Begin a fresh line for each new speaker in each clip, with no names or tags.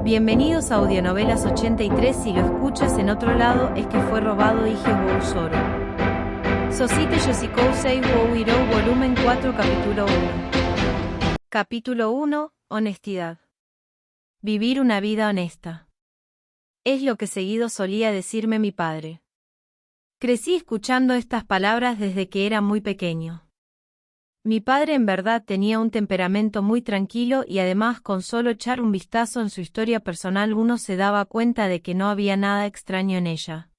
Bienvenidos a Audionovelas 83. Si lo escuchas en otro lado es que fue robado Ige Wou Soro. Sosite Yosikou Sei Wou Irou volumen 4 capítulo 1. Capítulo 1. Honestidad. Vivir una vida honesta. Es lo que seguido solía decirme mi padre. Crecí escuchando estas palabras desde que era muy pequeño. Mi padre en verdad tenía un temperamento muy tranquilo y además con solo echar un vistazo en su historia personal uno se daba cuenta de que no había nada extraño en ella.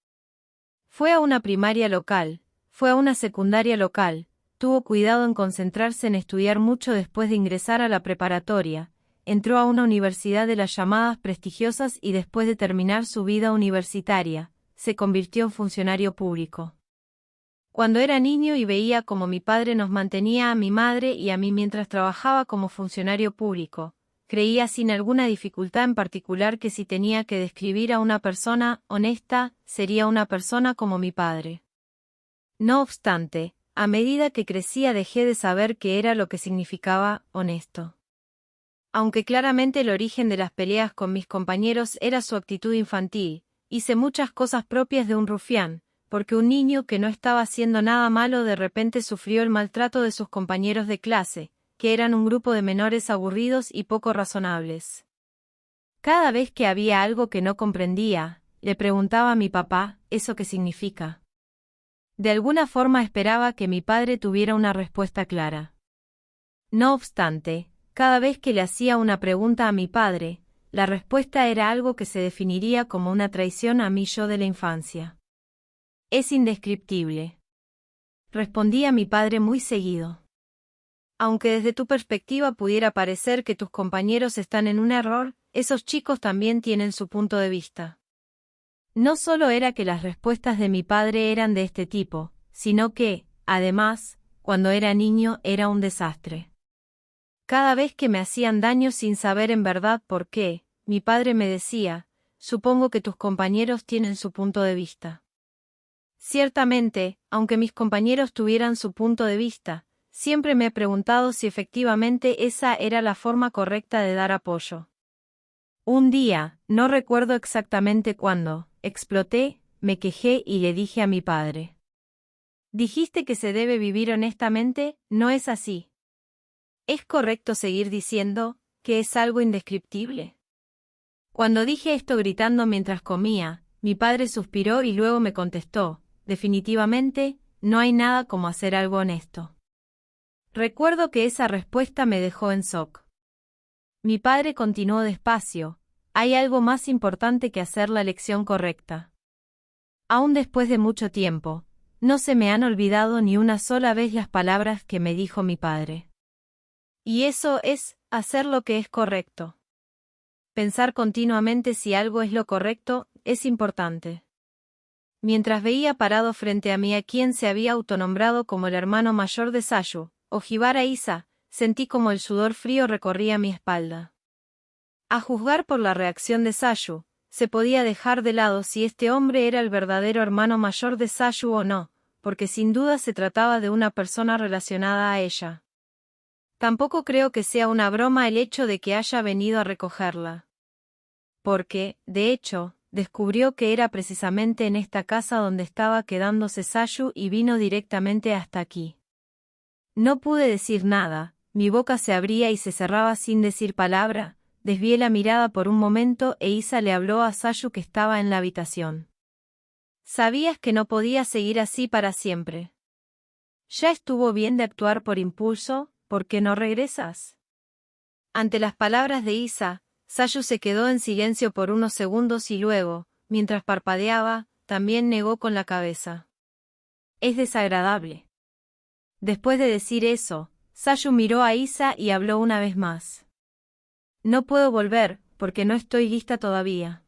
Fue a una primaria local, fue a una secundaria local, tuvo cuidado en concentrarse en estudiar mucho después de ingresar a la preparatoria, entró a una universidad de las llamadas prestigiosas y después de terminar su vida universitaria, se convirtió en funcionario público. Cuando era niño y veía cómo mi padre nos mantenía a mi madre y a mí mientras trabajaba como funcionario público, creía sin alguna dificultad en particular que si tenía que describir a una persona honesta, sería una persona como mi padre. No obstante, a medida que crecía dejé de saber qué era lo que significaba honesto. Aunque claramente el origen de las peleas con mis compañeros era su actitud infantil, hice muchas cosas propias de un rufián, porque un niño que no estaba haciendo nada malo de repente sufrió el maltrato de sus compañeros de clase, que eran un grupo de menores aburridos y poco razonables. Cada vez que había algo que no comprendía, le preguntaba a mi papá, ¿eso qué significa? De alguna forma esperaba que mi padre tuviera una respuesta clara. No obstante, cada vez que le hacía una pregunta a mi padre, la respuesta era algo que se definiría como una traición a mi yo de la infancia. Es indescriptible. Respondía mi padre muy seguido. Aunque desde tu perspectiva pudiera parecer que tus compañeros están en un error, esos chicos también tienen su punto de vista. No solo era que las respuestas de mi padre eran de este tipo, sino que, además, cuando era niño era un desastre. Cada vez que me hacían daño sin saber en verdad por qué, mi padre me decía, supongo que tus compañeros tienen su punto de vista. Ciertamente, aunque mis compañeros tuvieran su punto de vista, siempre me he preguntado si efectivamente esa era la forma correcta de dar apoyo. Un día, no recuerdo exactamente cuándo, exploté, me quejé y le dije a mi padre. Dijiste que se debe vivir honestamente, ¿no es así? ¿Es correcto seguir diciendo que es algo indescriptible? Cuando dije esto gritando mientras comía, mi padre suspiró y luego me contestó. Definitivamente, no hay nada como hacer algo honesto. Recuerdo que esa respuesta me dejó en shock. Mi padre continuó despacio, hay algo más importante que hacer la elección correcta. Aún después de mucho tiempo, no se me han olvidado ni una sola vez las palabras que me dijo mi padre. Y eso es, hacer lo que es correcto. Pensar continuamente si algo es lo correcto, es importante. Mientras veía parado frente a mí a quien se había autonombrado como el hermano mayor de Sayu, Ojibara Isa, sentí como el sudor frío recorría mi espalda. A juzgar por la reacción de Sayu, se podía dejar de lado si este hombre era el verdadero hermano mayor de Sayu o no, porque sin duda se trataba de una persona relacionada a ella. Tampoco creo que sea una broma el hecho de que haya venido a recogerla. Porque, de hecho, descubrió que era precisamente en esta casa donde estaba quedándose Sayu y vino directamente hasta aquí. No pude decir nada, mi boca se abría y se cerraba sin decir palabra, desvié la mirada por un momento e Isa le habló a Sayu que estaba en la habitación. Sabías que no podía seguir así para siempre. Ya estuvo bien de actuar por impulso, ¿por qué no regresas? Ante las palabras de Isa, Sayu se quedó en silencio por unos segundos y luego, mientras parpadeaba, también negó con la cabeza. Es desagradable. Después de decir eso, Sayu miró a Isa y habló una vez más. No puedo volver, porque no estoy lista todavía.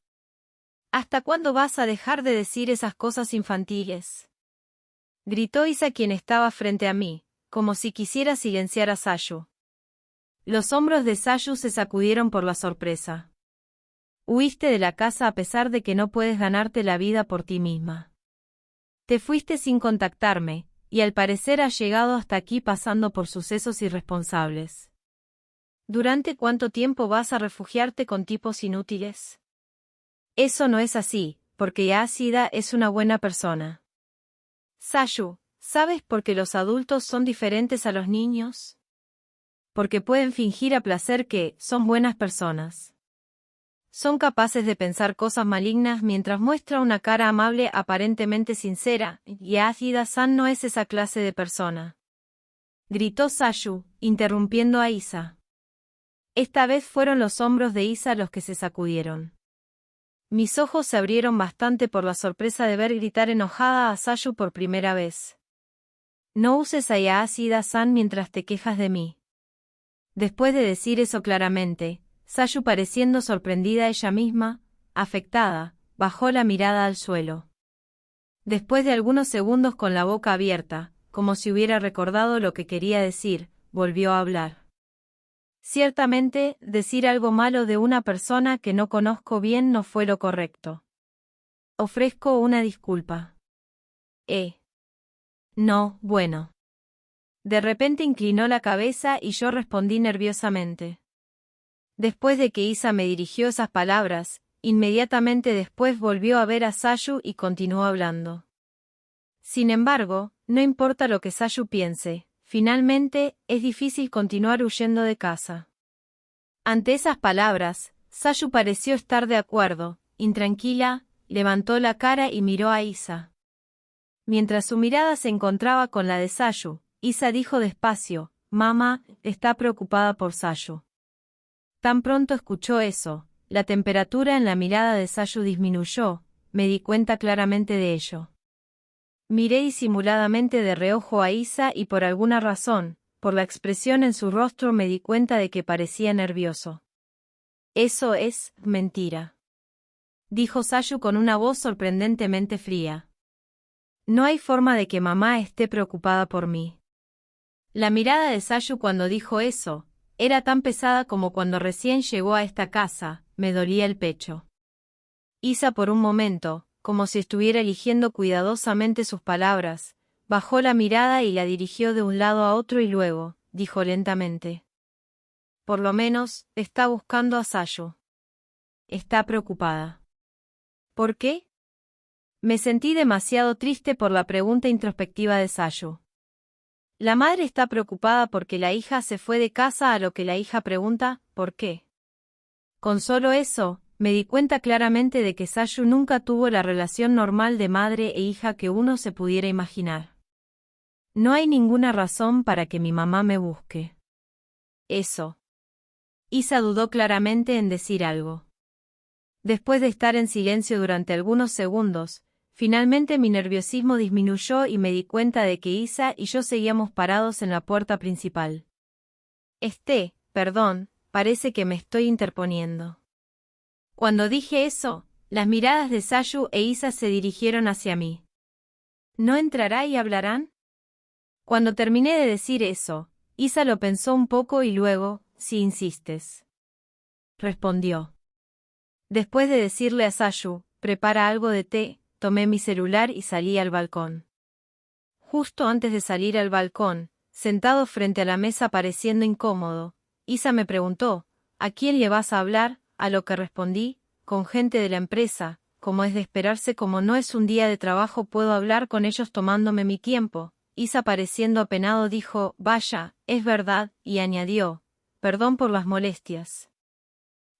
¿Hasta cuándo vas a dejar de decir esas cosas infantiles? Gritó Isa quien estaba frente a mí, como si quisiera silenciar a Sayu. Los hombros de Sayu se sacudieron por la sorpresa. Huiste de la casa a pesar de que no puedes ganarte la vida por ti misma. Te fuiste sin contactarme, y al parecer has llegado hasta aquí pasando por sucesos irresponsables. ¿Durante cuánto tiempo vas a refugiarte con tipos inútiles? Eso no es así, porque Yasuda es una buena persona. Sayu, ¿sabes por qué los adultos son diferentes a los niños? Porque pueden fingir a placer que son buenas personas. Son capaces de pensar cosas malignas mientras muestra una cara amable aparentemente sincera, y Yasuda-san no es esa clase de persona. Gritó Sayu, interrumpiendo a Isa. Esta vez fueron los hombros de Isa los que se sacudieron. Mis ojos se abrieron bastante por la sorpresa de ver gritar enojada a Sayu por primera vez. No uses a Yasuda-san mientras te quejas de mí. Después de decir eso claramente, Sayu, pareciendo sorprendida ella misma, afectada, bajó la mirada al suelo. Después de algunos segundos con la boca abierta, como si hubiera recordado lo que quería decir, volvió a hablar. Ciertamente, decir algo malo de una persona que no conozco bien no fue lo correcto. Ofrezco una disculpa. No, bueno. De repente inclinó la cabeza y yo respondí nerviosamente. Después de que Isa me dirigió esas palabras, inmediatamente después volvió a ver a Sayu y continuó hablando. Sin embargo, no importa lo que Sayu piense, finalmente, es difícil continuar huyendo de casa. Ante esas palabras, Sayu pareció estar de acuerdo, intranquila, levantó la cara y miró a Isa. Mientras su mirada se encontraba con la de Sayu, Isa dijo despacio, «Mamá, está preocupada por Sayu». Tan pronto escuchó eso, la temperatura en la mirada de Sayu disminuyó, me di cuenta claramente de ello. Miré disimuladamente de reojo a Isa y por alguna razón, por la expresión en su rostro me di cuenta de que parecía nervioso. «Eso es mentira», dijo Sayu con una voz sorprendentemente fría. «No hay forma de que mamá esté preocupada por mí». La mirada de Sayu cuando dijo eso, era tan pesada como cuando recién llegó a esta casa, me dolía el pecho. Isa por un momento, como si estuviera eligiendo cuidadosamente sus palabras, bajó la mirada y la dirigió de un lado a otro y luego, dijo lentamente. Por lo menos, está buscando a Sayu. Está preocupada. ¿Por qué? Me sentí demasiado triste por la pregunta introspectiva de Sayu. La madre está preocupada porque la hija se fue de casa, a lo que la hija pregunta, ¿por qué? Con solo eso, me di cuenta claramente de que Sayu nunca tuvo la relación normal de madre e hija que uno se pudiera imaginar. No hay ninguna razón para que mi mamá me busque. Eso. Isa dudó claramente en decir algo. Después de estar en silencio durante algunos segundos, finalmente mi nerviosismo disminuyó y me di cuenta de que Isa y yo seguíamos parados en la puerta principal. Perdón, parece que me estoy interponiendo. Cuando dije eso, las miradas de Sayu e Isa se dirigieron hacia mí. ¿No entrará y hablarán? Cuando terminé de decir eso, Isa lo pensó un poco y luego, si insistes, respondió. Después de decirle a Sayu, prepara algo de té, tomé mi celular y salí al balcón. Justo antes de salir al balcón, sentado frente a la mesa pareciendo incómodo, Isa me preguntó, ¿a quién le vas a hablar? A lo que respondí, con gente de la empresa, como es de esperarse, como no es un día de trabajo puedo hablar con ellos tomándome mi tiempo. Isa pareciendo apenado dijo, vaya, es verdad, y añadió, perdón por las molestias.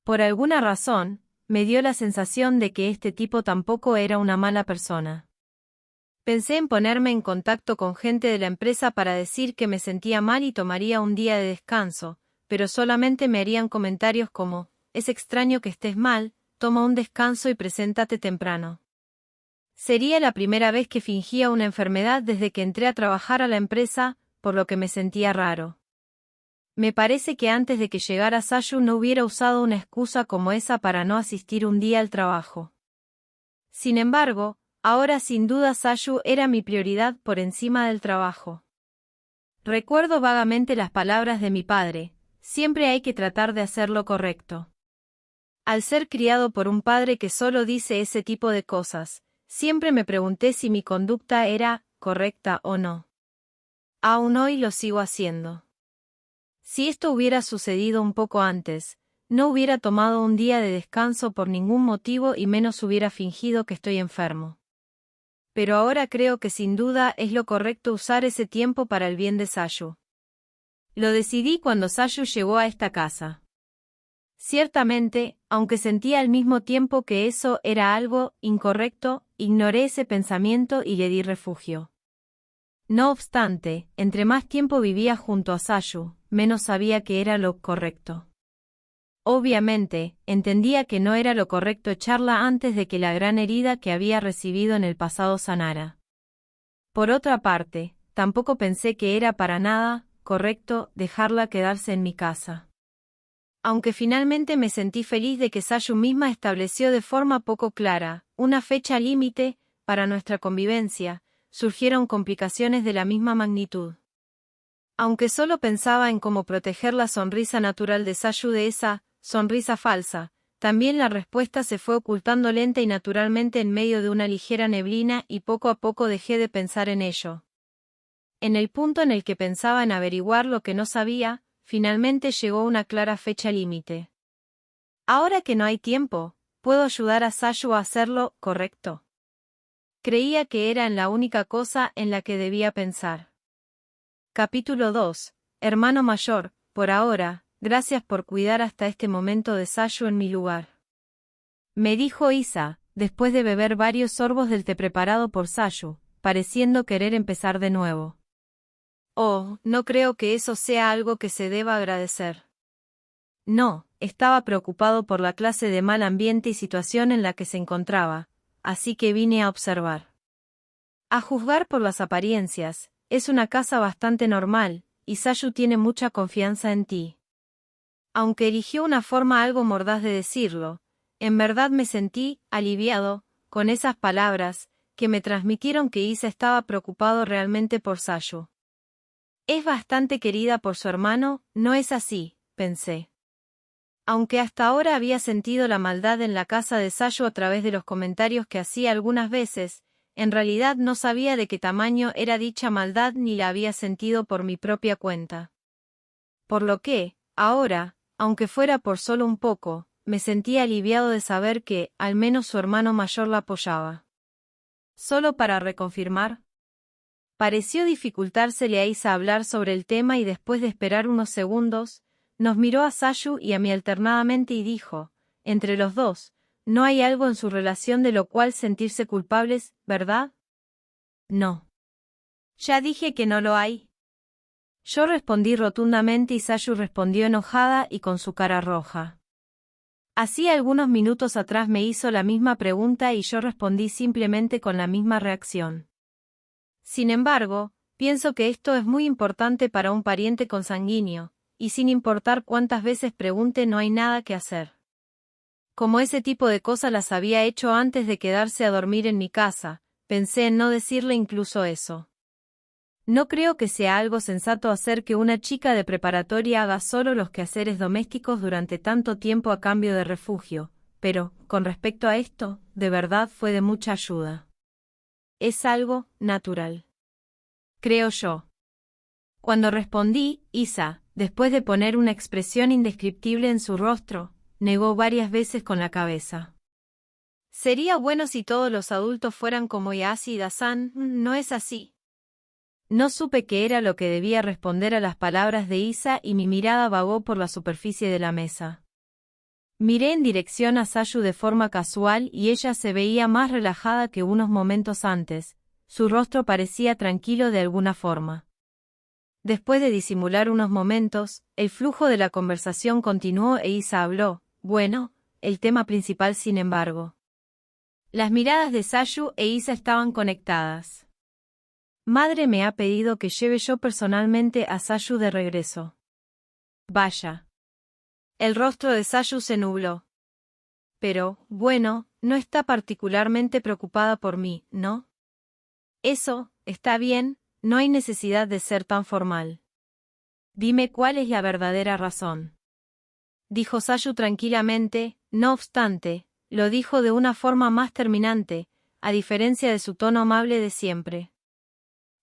Por alguna razón, me dio la sensación de que este tipo tampoco era una mala persona. Pensé en ponerme en contacto con gente de la empresa para decir que me sentía mal y tomaría un día de descanso, pero solamente me harían comentarios como, es extraño que estés mal, toma un descanso y preséntate temprano. Sería la primera vez que fingía una enfermedad desde que entré a trabajar a la empresa, por lo que me sentía raro. Me parece que antes de que llegara Sayu no hubiera usado una excusa como esa para no asistir un día al trabajo. Sin embargo, ahora sin duda Sayu era mi prioridad por encima del trabajo. Recuerdo vagamente las palabras de mi padre, siempre hay que tratar de hacer lo correcto. Al ser criado por un padre que solo dice ese tipo de cosas, siempre me pregunté si mi conducta era correcta o no. Aún hoy lo sigo haciendo. Si esto hubiera sucedido un poco antes, no hubiera tomado un día de descanso por ningún motivo y menos hubiera fingido que estoy enfermo. Pero ahora creo que sin duda es lo correcto usar ese tiempo para el bien de Sayu. Lo decidí cuando Sayu llegó a esta casa. Ciertamente, aunque sentía al mismo tiempo que eso era algo incorrecto, ignoré ese pensamiento y le di refugio. No obstante, entre más tiempo vivía junto a Sayu, menos sabía que era lo correcto. Obviamente, entendía que no era lo correcto echarla antes de que la gran herida que había recibido en el pasado sanara. Por otra parte, tampoco pensé que era para nada correcto dejarla quedarse en mi casa. Aunque finalmente me sentí feliz de que Sayu misma estableció de forma poco clara una fecha límite para nuestra convivencia, surgieron complicaciones de la misma magnitud. Aunque solo pensaba en cómo proteger la sonrisa natural de Sayu de esa sonrisa falsa, también la respuesta se fue ocultando lenta y naturalmente en medio de una ligera neblina y poco a poco dejé de pensar en ello. En el punto en el que pensaba en averiguar lo que no sabía, finalmente llegó una clara fecha límite. Ahora que no hay tiempo, ¿puedo ayudar a Sayu a hacerlo correcto? Creía que era en la única cosa en la que debía pensar. Capítulo 2. Hermano mayor, por ahora, gracias por cuidar hasta este momento de Sayu en mi lugar. Me dijo Isa, después de beber varios sorbos del té preparado por Sayu, pareciendo querer empezar de nuevo. Oh, no creo que eso sea algo que se deba agradecer. No, estaba preocupado por la clase de mal ambiente y situación en la que se encontraba, así que vine a observar. A juzgar por las apariencias, es una casa bastante normal, y Sayu tiene mucha confianza en ti. Aunque eligió una forma algo mordaz de decirlo, en verdad me sentí aliviado con esas palabras que me transmitieron que Isa estaba preocupado realmente por Sayu. Es bastante querida por su hermano, ¿no es así?, pensé. Aunque hasta ahora había sentido la maldad en la casa de Sayu a través de los comentarios que hacía algunas veces, en realidad no sabía de qué tamaño era dicha maldad ni la había sentido por mi propia cuenta. Por lo que, ahora, aunque fuera por solo un poco, me sentía aliviado de saber que, al menos su hermano mayor la apoyaba. Solo para reconfirmar. Pareció dificultársele a Isa hablar sobre el tema y después de esperar unos segundos, nos miró a Sayu y a mí alternadamente y dijo, entre los dos, no hay algo en su relación de lo cual sentirse culpables, ¿verdad? No. Ya dije que no lo hay. Yo respondí rotundamente y Sayu respondió enojada y con su cara roja. Hacía algunos minutos atrás me hizo la misma pregunta y yo respondí simplemente con la misma reacción. Sin embargo, pienso que esto es muy importante para un pariente consanguíneo, y sin importar cuántas veces pregunte no hay nada que hacer. Como ese tipo de cosas las había hecho antes de quedarse a dormir en mi casa, pensé en no decirle incluso eso. No creo que sea algo sensato hacer que una chica de preparatoria haga solo los quehaceres domésticos durante tanto tiempo a cambio de refugio, pero, con respecto a esto, de verdad fue de mucha ayuda. Es algo natural. Creo yo. Cuando respondí, Isa, después de poner una expresión indescriptible en su rostro, negó varias veces con la cabeza. Sería bueno si todos los adultos fueran como Yashi y Dasan, ¿no es así? No supe qué era lo que debía responder a las palabras de Isa y mi mirada vagó por la superficie de la mesa. Miré en dirección a Sayu de forma casual y ella se veía más relajada que unos momentos antes, su rostro parecía tranquilo de alguna forma. Después de disimular unos momentos, el flujo de la conversación continuó e Isa habló, bueno, el tema principal sin embargo. Las miradas de Sayu e Isa estaban conectadas. Madre me ha pedido que lleve yo personalmente a Sayu de regreso. Vaya. El rostro de Sayu se nubló. Pero, bueno, no está particularmente preocupada por mí, ¿no? Eso, está bien, no hay necesidad de ser tan formal. Dime cuál es la verdadera razón. Dijo Sayu tranquilamente, no obstante, lo dijo de una forma más terminante, a diferencia de su tono amable de siempre.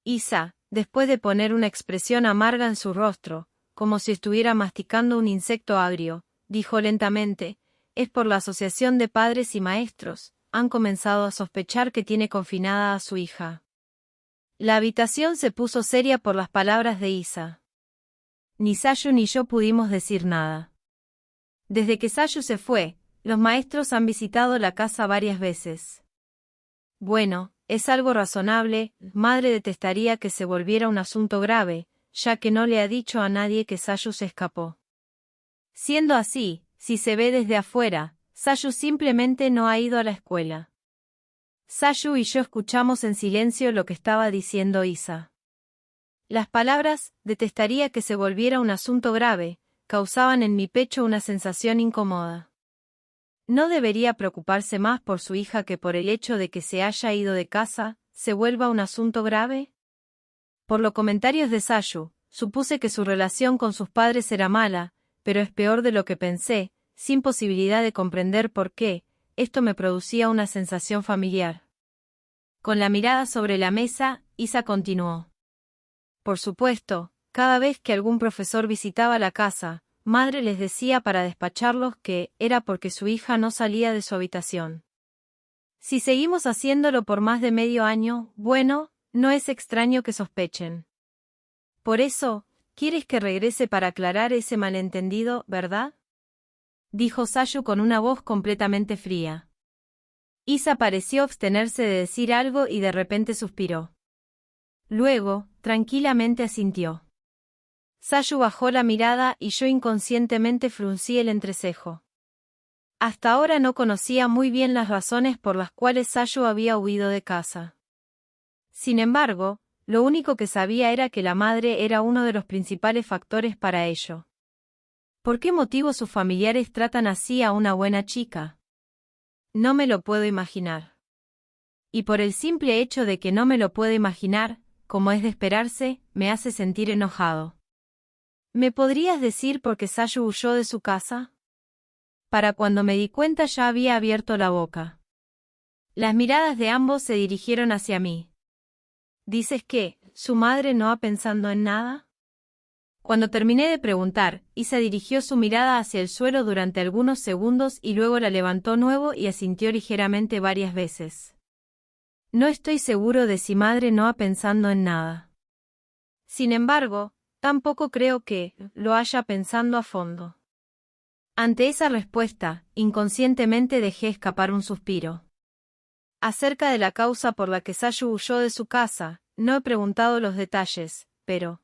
Isa, después de poner una expresión amarga en su rostro, como si estuviera masticando un insecto agrio, dijo lentamente, es por la asociación de padres y maestros, han comenzado a sospechar que tiene confinada a su hija. La habitación se puso seria por las palabras de Isa. Ni Sayu ni yo pudimos decir nada. Desde que Sayu se fue, los maestros han visitado la casa varias veces. Bueno, es algo razonable, madre detestaría que se volviera un asunto grave, ya que no le ha dicho a nadie que Sayu se escapó. Siendo así, si se ve desde afuera, Sayu simplemente no ha ido a la escuela. Sayu y yo escuchamos en silencio lo que estaba diciendo Isa. Las palabras, detestaría que se volviera un asunto grave, causaban en mi pecho una sensación incómoda. ¿No debería preocuparse más por su hija que por el hecho de que se haya ido de casa, se vuelva un asunto grave? Por los comentarios de Sayu, supuse que su relación con sus padres era mala, pero es peor de lo que pensé, sin posibilidad de comprender por qué, esto me producía una sensación familiar. Con la mirada sobre la mesa, Isa continuó. Por supuesto, cada vez que algún profesor visitaba la casa, madre les decía para despacharlos que era porque su hija no salía de su habitación. Si seguimos haciéndolo por más de medio año, bueno, no es extraño que sospechen. Por eso, ¿quieres que regrese para aclarar ese malentendido, verdad? Dijo Sayu con una voz completamente fría. Isa pareció abstenerse de decir algo y de repente suspiró. Luego, tranquilamente asintió. Sayu bajó la mirada y yo inconscientemente fruncí el entrecejo. Hasta ahora no conocía muy bien las razones por las cuales Sayu había huido de casa. Sin embargo, lo único que sabía era que la madre era uno de los principales factores para ello. ¿Por qué motivo sus familiares tratan así a una buena chica? No me lo puedo imaginar. Y por el simple hecho de que no me lo puedo imaginar, como es de esperarse, me hace sentir enojado. ¿Me podrías decir por qué Sayu huyó de su casa? Para cuando me di cuenta ya había abierto la boca. Las miradas de ambos se dirigieron hacia mí. ¿Dices que su madre no ha pensado en nada? Cuando terminé de preguntar, Isa dirigió su mirada hacia el suelo durante algunos segundos y luego la levantó nuevo y asintió ligeramente varias veces. No estoy seguro de si madre no ha pensado en nada. Sin embargo, tampoco creo que lo haya pensado a fondo. Ante esa respuesta, inconscientemente dejé escapar un suspiro. Acerca de la causa por la que Sayu huyó de su casa, no he preguntado los detalles, pero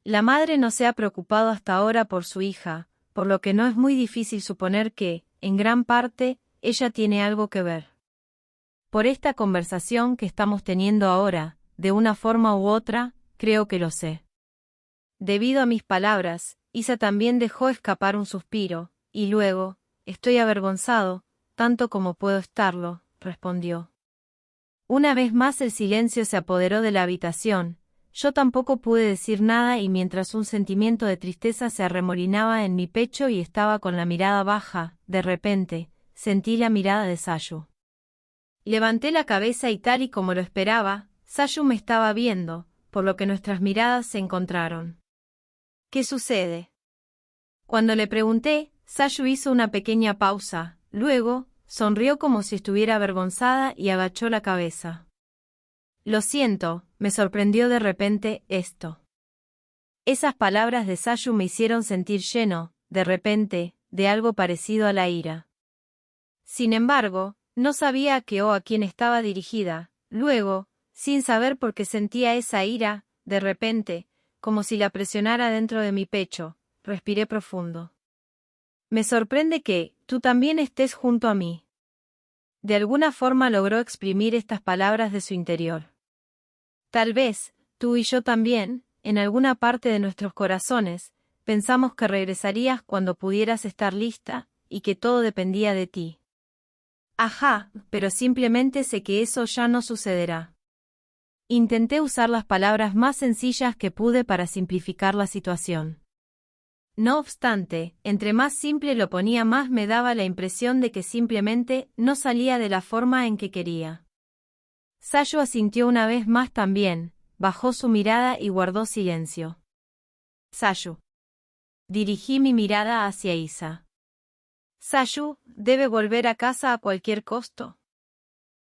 la madre no se ha preocupado hasta ahora por su hija, por lo que no es muy difícil suponer que, en gran parte, ella tiene algo que ver. Por esta conversación que estamos teniendo ahora, de una forma u otra, creo que lo sé. Debido a mis palabras, Isa también dejó escapar un suspiro, y luego, estoy avergonzado, tanto como puedo estarlo, respondió. Una vez más el silencio se apoderó de la habitación. Yo tampoco pude decir nada y mientras un sentimiento de tristeza se arremolinaba en mi pecho y estaba con la mirada baja, de repente, sentí la mirada de Sayu. Levanté la cabeza y tal y como lo esperaba, Sayu me estaba viendo, por lo que nuestras miradas se encontraron. ¿Qué sucede? Cuando le pregunté, Sayu hizo una pequeña pausa, luego, sonrió como si estuviera avergonzada y agachó la cabeza. Lo siento, me sorprendió de repente esto. Esas palabras de Sayu me hicieron sentir lleno, de repente, de algo parecido a la ira. Sin embargo, no sabía a qué o a quién estaba dirigida. Luego, sin saber por qué sentía esa ira, de repente, como si la presionara dentro de mi pecho, respiré profundo. Me sorprende que tú también estés junto a mí. De alguna forma logró exprimir estas palabras de su interior. Tal vez, tú y yo también, en alguna parte de nuestros corazones, pensamos que regresarías cuando pudieras estar lista, y que todo dependía de ti. Ajá, pero simplemente sé que eso ya no sucederá. Intenté usar las palabras más sencillas que pude para simplificar la situación. No obstante, entre más simple lo ponía más me daba la impresión de que simplemente no salía de la forma en que quería. Sayu asintió una vez más también, bajó su mirada y guardó silencio. Sayu. Dirigí mi mirada hacia Isa. ¿Sayu debe volver a casa a cualquier costo?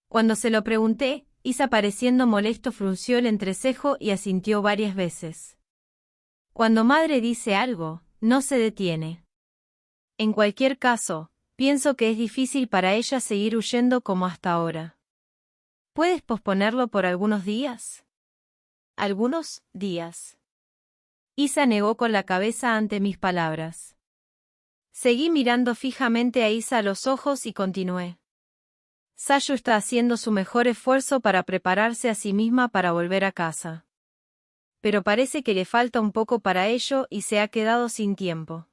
Cuando se lo pregunté, Isa, pareciendo molesto, frunció el entrecejo y asintió varias veces. Cuando madre dice algo, no se detiene. En cualquier caso, pienso que es difícil para ella seguir huyendo como hasta ahora. ¿Puedes posponerlo por algunos días? ¿Algunos días? Isa negó con la cabeza ante mis palabras. Seguí mirando fijamente a Isa a los ojos y continué. Sayu está haciendo su mejor esfuerzo para prepararse a sí misma para volver a casa. Pero parece que le falta un poco para ello y se ha quedado sin tiempo.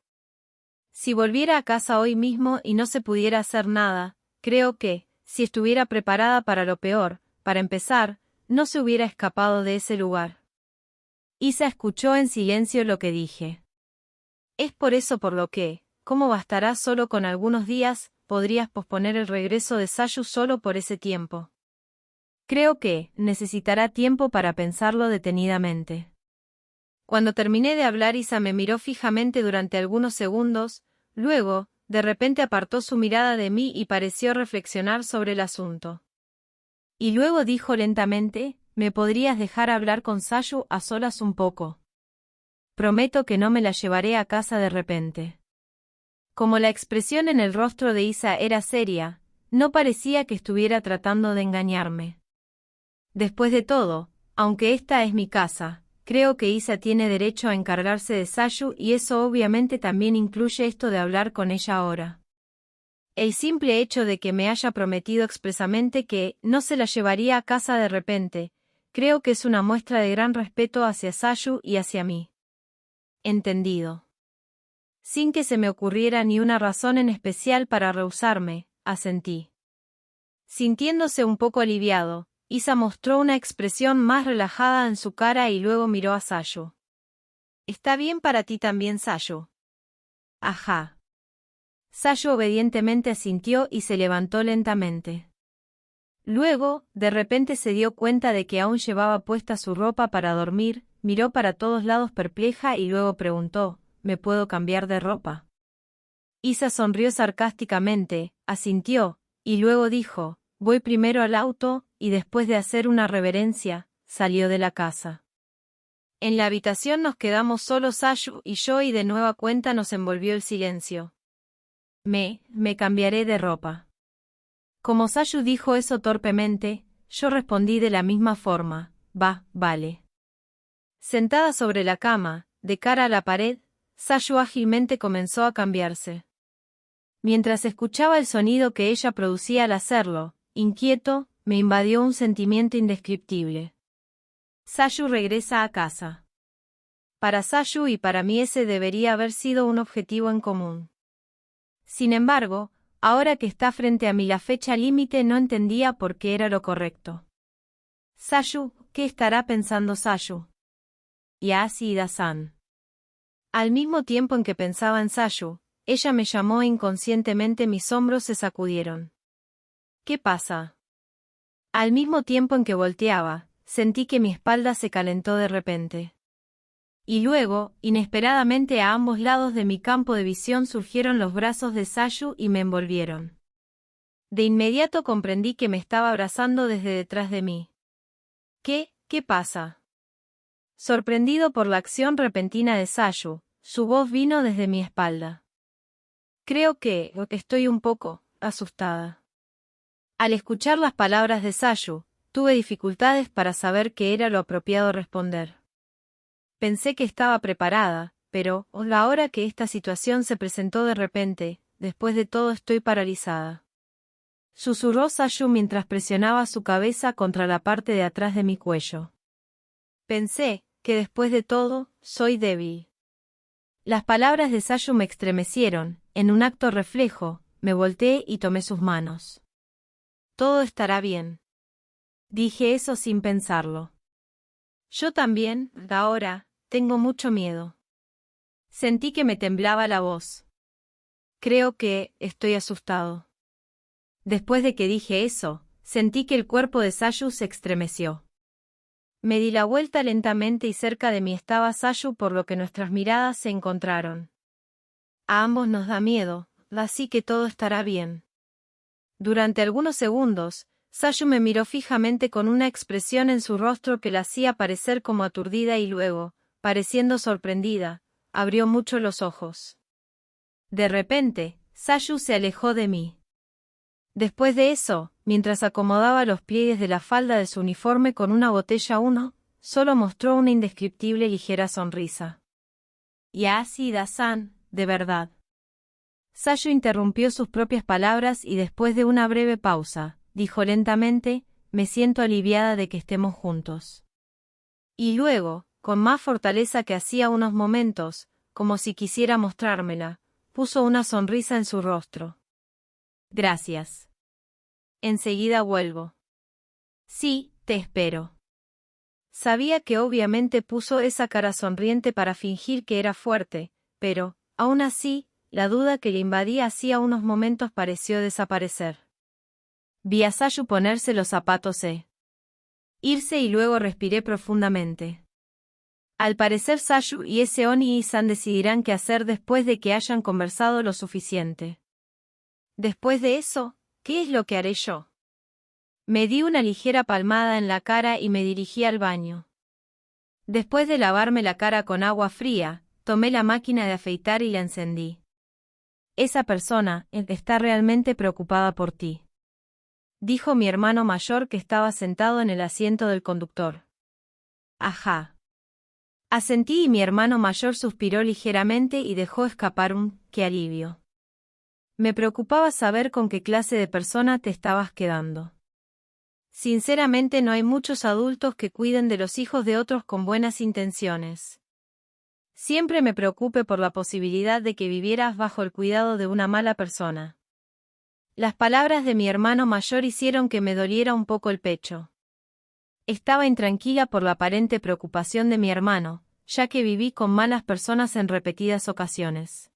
Si volviera a casa hoy mismo y no se pudiera hacer nada, creo que, si estuviera preparada para lo peor, para empezar, no se hubiera escapado de ese lugar. Isa escuchó en silencio lo que dije. Es por eso por lo que, como bastará solo con algunos días, podrías posponer el regreso de Sayu solo por ese tiempo. Creo que necesitará tiempo para pensarlo detenidamente. Cuando terminé de hablar, Isa me miró fijamente durante algunos segundos, luego, de repente apartó su mirada de mí y pareció reflexionar sobre el asunto. Y luego dijo lentamente, ¿me podrías dejar hablar con Sayu a solas un poco? Prometo que no me la llevaré a casa de repente. Como la expresión en el rostro de Isa era seria, no parecía que estuviera tratando de engañarme. Después de todo, aunque esta es mi casa, creo que Isa tiene derecho a encargarse de Sayu y eso obviamente también incluye esto de hablar con ella ahora. El simple hecho de que me haya prometido expresamente que no se la llevaría a casa de repente, creo que es una muestra de gran respeto hacia Sayu y hacia mí. Entendido. Sin que se me ocurriera ni una razón en especial para rehusarme, asentí. Sintiéndose un poco aliviado, Isa mostró una expresión más relajada en su cara y luego miró a Sayu. ¿Está bien para ti también, Sayu? Ajá. Sayu obedientemente asintió y se levantó lentamente. Luego, de repente se dio cuenta de que aún llevaba puesta su ropa para dormir, miró para todos lados perpleja y luego preguntó, ¿me puedo cambiar de ropa? Isa sonrió sarcásticamente, asintió, y luego dijo, voy primero al auto, y después de hacer una reverencia, salió de la casa. En la habitación nos quedamos solo Sayu y yo y de nueva cuenta nos envolvió el silencio. Me cambiaré de ropa. Como Sayu dijo eso torpemente, yo respondí de la misma forma, vale. Sentada sobre la cama, de cara a la pared, Sayu ágilmente comenzó a cambiarse. Mientras escuchaba el sonido que ella producía al hacerlo, inquieto, me invadió un sentimiento indescriptible. Sayu regresa a casa. Para Sayu y para mí ese debería haber sido un objetivo en común. Sin embargo, ahora que está frente a mí la fecha límite no entendía por qué era lo correcto. Sayu, ¿qué estará pensando Sayu? Yasi Ida-san. Al mismo tiempo en que pensaba en Sayu, ella me llamó e inconscientemente mis hombros se sacudieron. ¿Qué pasa? Al mismo tiempo en que volteaba, sentí que mi espalda se calentó de repente. Y luego, inesperadamente a ambos lados de mi campo de visión surgieron los brazos de Sayu y me envolvieron. De inmediato comprendí que me estaba abrazando desde detrás de mí. ¿Qué pasa? Sorprendido por la acción repentina de Sayu, su voz vino desde mi espalda. Creo que estoy un poco asustada. Al escuchar las palabras de Sayu, tuve dificultades para saber qué era lo apropiado responder. Pensé que estaba preparada, pero, ahora que esta situación se presentó de repente, después de todo estoy paralizada. Susurró Sayu mientras presionaba su cabeza contra la parte de atrás de mi cuello. Pensé que después de todo, soy débil. Las palabras de Sayu me estremecieron, en un acto reflejo, me volteé y tomé sus manos. Todo estará bien. Dije eso sin pensarlo. Yo también, ahora, tengo mucho miedo. Sentí que me temblaba la voz. Creo que estoy asustado. Después de que dije eso, sentí que el cuerpo de Sayu se estremeció. Me di la vuelta lentamente y cerca de mí estaba Sayu por lo que nuestras miradas se encontraron. A ambos nos da miedo, así que todo estará bien. Durante algunos segundos, Sayu me miró fijamente con una expresión en su rostro que la hacía parecer como aturdida y luego, pareciendo sorprendida, abrió mucho los ojos. De repente, Sayu se alejó de mí. Después de eso, mientras acomodaba los pliegues de la falda de su uniforme con una botella solo mostró una indescriptible ligera sonrisa. Yasuda-san, de verdad. Sayu interrumpió sus propias palabras y después de una breve pausa, dijo lentamente, me siento aliviada de que estemos juntos. Y luego, con más fortaleza que hacía unos momentos, como si quisiera mostrármela, puso una sonrisa en su rostro. Gracias. Enseguida vuelvo. Sí, te espero. Sabía que obviamente puso esa cara sonriente para fingir que era fuerte, pero, aún así, la duda que le invadía hacía unos momentos pareció desaparecer. Vi a Sayu ponerse los zapatos irse y luego respiré profundamente. Al parecer Sayu y ese Oni-san decidirán qué hacer después de que hayan conversado lo suficiente. Después de eso, ¿qué es lo que haré yo? Me di una ligera palmada en la cara y me dirigí al baño. Después de lavarme la cara con agua fría, tomé la máquina de afeitar y la encendí. Esa persona está realmente preocupada por ti, dijo mi hermano mayor que estaba sentado en el asiento del conductor. Ajá. Asentí y mi hermano mayor suspiró ligeramente y dejó escapar ¡qué alivio! Me preocupaba saber con qué clase de persona te estabas quedando. Sinceramente no hay muchos adultos que cuiden de los hijos de otros con buenas intenciones. Siempre me preocupé por la posibilidad de que vivieras bajo el cuidado de una mala persona. Las palabras de mi hermano mayor hicieron que me doliera un poco el pecho. Estaba intranquila por la aparente preocupación de mi hermano, ya que viví con malas personas en repetidas ocasiones.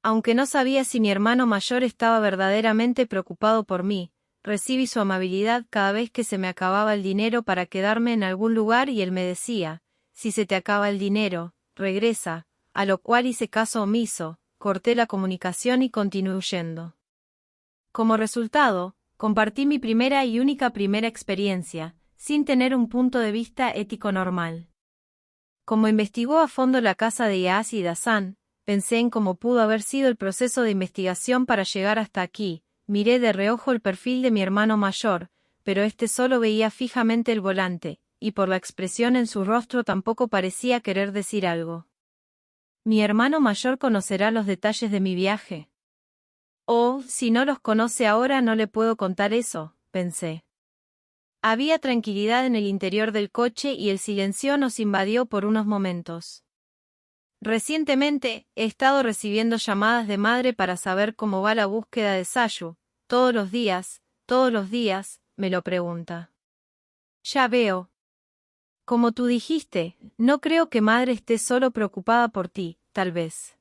Aunque no sabía si mi hermano mayor estaba verdaderamente preocupado por mí, recibí su amabilidad cada vez que se me acababa el dinero para quedarme en algún lugar y él me decía, si se te acaba el dinero, regresa, a lo cual hice caso omiso, corté la comunicación y continué huyendo. Como resultado, compartí mi primera y única experiencia, sin tener un punto de vista ético normal. Como investigó a fondo la casa de Yasuda-san, pensé en cómo pudo haber sido el proceso de investigación para llegar hasta aquí, miré de reojo el perfil de mi hermano mayor, pero este solo veía fijamente el volante, y por la expresión en su rostro tampoco parecía querer decir algo. ¿Mi hermano mayor conocerá los detalles de mi viaje? Oh, si no los conoce ahora no le puedo contar eso, pensé. Había tranquilidad en el interior del coche y el silencio nos invadió por unos momentos. Recientemente, he estado recibiendo llamadas de madre para saber cómo va la búsqueda de Sayu. Todos los días, me lo pregunta. Ya veo. Como tú dijiste, no creo que madre esté solo preocupada por ti, tal vez.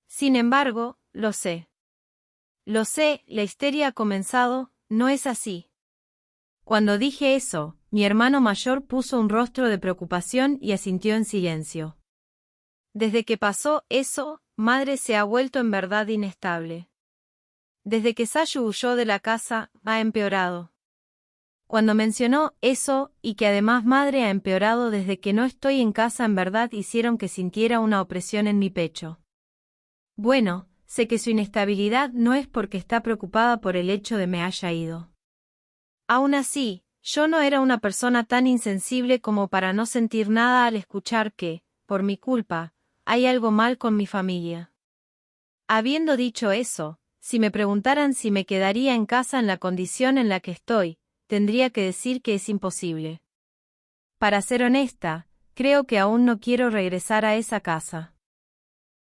Sin embargo, lo sé. Lo sé, la histeria ha comenzado, ¿no es así? Cuando dije eso, mi hermano mayor puso un rostro de preocupación y asintió en silencio. Desde que pasó eso, madre se ha vuelto en verdad inestable. Desde que Sayu huyó de la casa, ha empeorado. Cuando mencionó eso, y que además madre ha empeorado desde que no estoy en casa en verdad hicieron que sintiera una opresión en mi pecho. Bueno, sé que su inestabilidad no es porque está preocupada por el hecho de me haya ido. Aún así, yo no era una persona tan insensible como para no sentir nada al escuchar que, por mi culpa, hay algo mal con mi familia. Habiendo dicho eso, si me preguntaran si me quedaría en casa en la condición en la que estoy, tendría que decir que es imposible. Para ser honesta, creo que aún no quiero regresar a esa casa.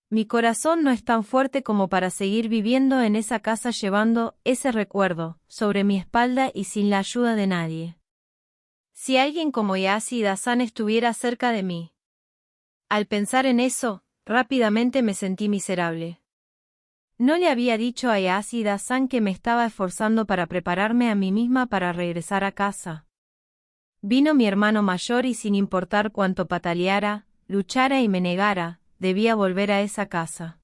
Mi corazón no es tan fuerte como para seguir viviendo en esa casa llevando ese recuerdo sobre mi espalda y sin la ayuda de nadie. Si alguien como Yasuda-san estuviera cerca de mí. Al pensar en eso, rápidamente me sentí miserable. No le había dicho a Yasuda-san que me estaba esforzando para prepararme a mí misma para regresar a casa. Vino mi hermano mayor y sin importar cuánto pataleara, luchara y me negara, debía volver a esa casa.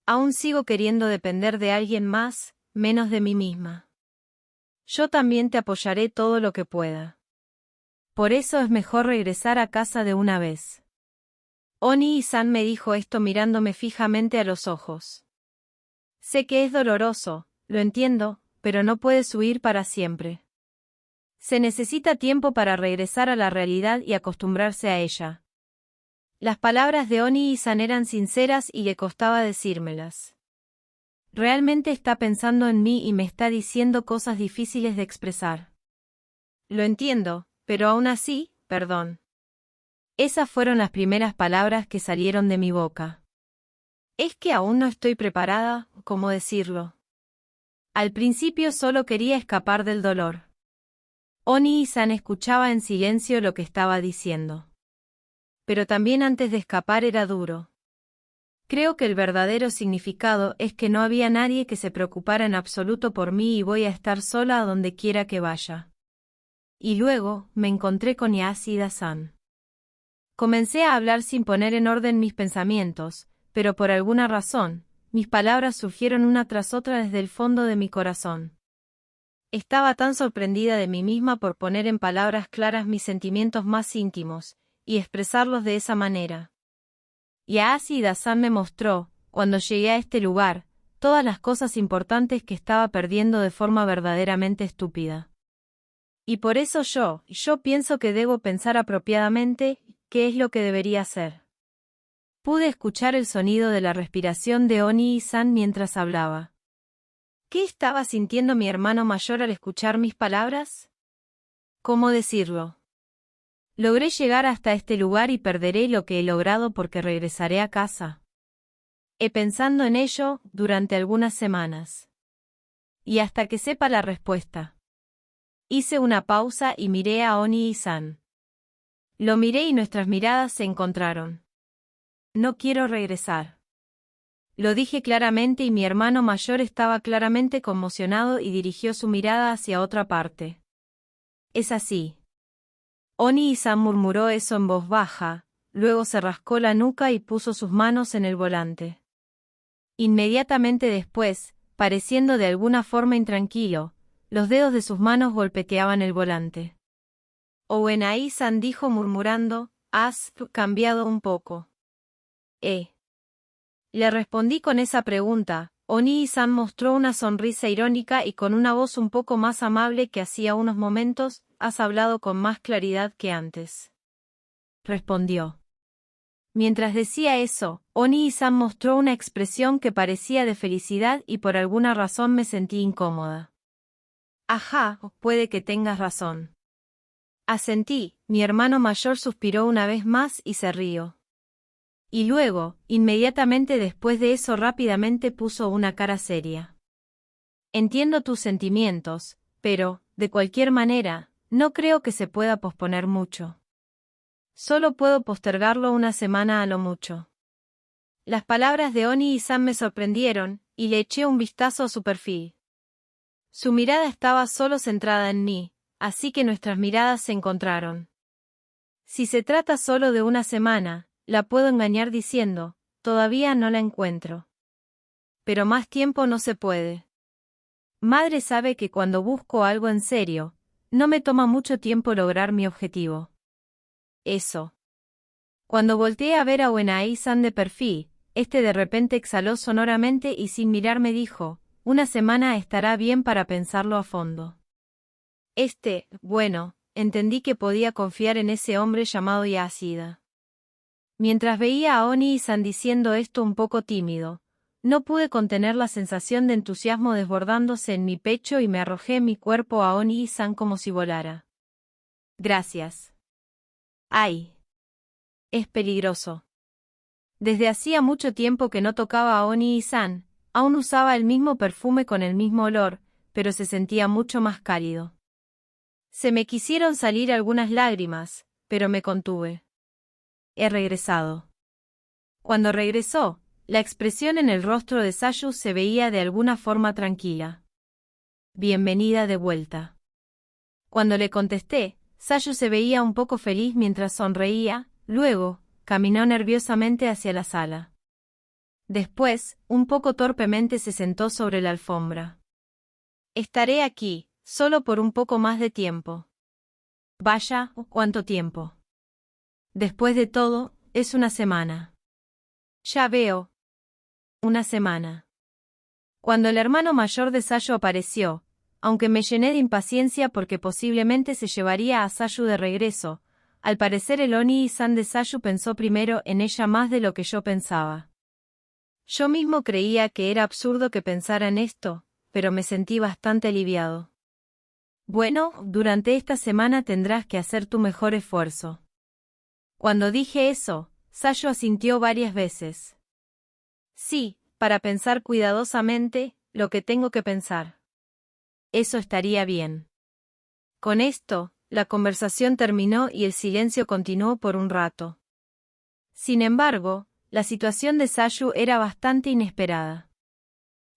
Aún sigo queriendo depender de alguien más, menos de mí misma. Yo también te apoyaré todo lo que pueda. Por eso es mejor regresar a casa de una vez. Oni-san me dijo esto mirándome fijamente a los ojos. Sé que es doloroso, lo entiendo, pero no puedes huir para siempre. Se necesita tiempo para regresar a la realidad y acostumbrarse a ella. Las palabras de Oni-san eran sinceras y le costaba decírmelas. Realmente está pensando en mí y me está diciendo cosas difíciles de expresar. Lo entiendo, pero aún así, perdón. Esas fueron las primeras palabras que salieron de mi boca. Es que aún no estoy preparada, ¿cómo decirlo? Al principio solo quería escapar del dolor. Oni-san escuchaba en silencio lo que estaba diciendo. Pero también antes de escapar era duro. Creo que el verdadero significado es que no había nadie que se preocupara en absoluto por mí y voy a estar sola a donde quiera que vaya. Y luego, me encontré con Yasuda-san. Comencé a hablar sin poner en orden mis pensamientos, pero por alguna razón, mis palabras surgieron una tras otra desde el fondo de mi corazón. Estaba tan sorprendida de mí misma por poner en palabras claras mis sentimientos más íntimos, y expresarlos de esa manera. Yasuda-san me mostró, cuando llegué a este lugar, todas las cosas importantes que estaba perdiendo de forma verdaderamente estúpida. Y por eso yo pienso que debo pensar apropiadamente, qué es lo que debería hacer. Pude escuchar el sonido de la respiración de Oni-san mientras hablaba. ¿Qué estaba sintiendo mi hermano mayor al escuchar mis palabras? ¿Cómo decirlo? Logré llegar hasta este lugar y perderé lo que he logrado porque regresaré a casa. He pensado en ello durante algunas semanas. Y hasta que sepa la respuesta. Hice una pausa y miré a Oni-san. Lo miré y nuestras miradas se encontraron. No quiero regresar. Lo dije claramente y mi hermano mayor estaba claramente conmocionado y dirigió su mirada hacia otra parte. Es así. Oni-san murmuró eso en voz baja, luego se rascó la nuca y puso sus manos en el volante. Inmediatamente después, pareciendo de alguna forma intranquilo, los dedos de sus manos golpeteaban el volante. Owenai-san dijo murmurando, ¿has cambiado un poco? Le respondí con esa pregunta. Oni-san mostró una sonrisa irónica y con una voz un poco más amable que hacía unos momentos, has hablado con más claridad que antes. Respondió. Mientras decía eso, Oni-san mostró una expresión que parecía de felicidad y por alguna razón me sentí incómoda. Ajá, puede que tengas razón. Asentí, mi hermano mayor suspiró una vez más y se rió. Y luego, inmediatamente después de eso rápidamente puso una cara seria. Entiendo tus sentimientos, pero, de cualquier manera, no creo que se pueda posponer mucho. Solo puedo postergarlo una semana a lo mucho. Las palabras de Oni-san me sorprendieron, y le eché un vistazo a su perfil. Su mirada estaba solo centrada en mí, así que nuestras miradas se encontraron. Si se trata solo de una semana, la puedo engañar diciendo, todavía no la encuentro. Pero más tiempo no se puede. Madre sabe que cuando busco algo en serio, no me toma mucho tiempo lograr mi objetivo. Eso. Cuando volteé a ver a Owenai-san de perfil, de repente exhaló sonoramente y sin mirarme dijo, una semana estará bien para pensarlo a fondo. Bueno, entendí que podía confiar en ese hombre llamado Yasuda. Mientras veía a Oni-san diciendo esto un poco tímido, no pude contener la sensación de entusiasmo desbordándose en mi pecho y me arrojé mi cuerpo a Oni-san como si volara. Gracias. ¡Ay! Es peligroso. Desde hacía mucho tiempo que no tocaba a Oni-san, aún usaba el mismo perfume con el mismo olor, pero se sentía mucho más cálido. Se me quisieron salir algunas lágrimas, pero me contuve. He regresado. Cuando regresó, la expresión en el rostro de Sayu se veía de alguna forma tranquila. Bienvenida de vuelta. Cuando le contesté, Sayu se veía un poco feliz mientras sonreía, luego, caminó nerviosamente hacia la sala. Después, un poco torpemente se sentó sobre la alfombra. Estaré aquí, solo por un poco más de tiempo. Vaya, ¿cuánto tiempo? Después de todo, es una semana. Ya veo. Una semana. Cuando el hermano mayor de Sayu apareció, aunque me llené de impaciencia porque posiblemente se llevaría a Sayu de regreso, al parecer el Oni-san de Sayu pensó primero en ella más de lo que yo pensaba. Yo mismo creía que era absurdo que pensara en esto, pero me sentí bastante aliviado. Bueno, durante esta semana tendrás que hacer tu mejor esfuerzo. Cuando dije eso, Sayu asintió varias veces. Sí, para pensar cuidadosamente, lo que tengo que pensar. Eso estaría bien. Con esto, la conversación terminó y el silencio continuó por un rato. Sin embargo, la situación de Sayu era bastante inesperada.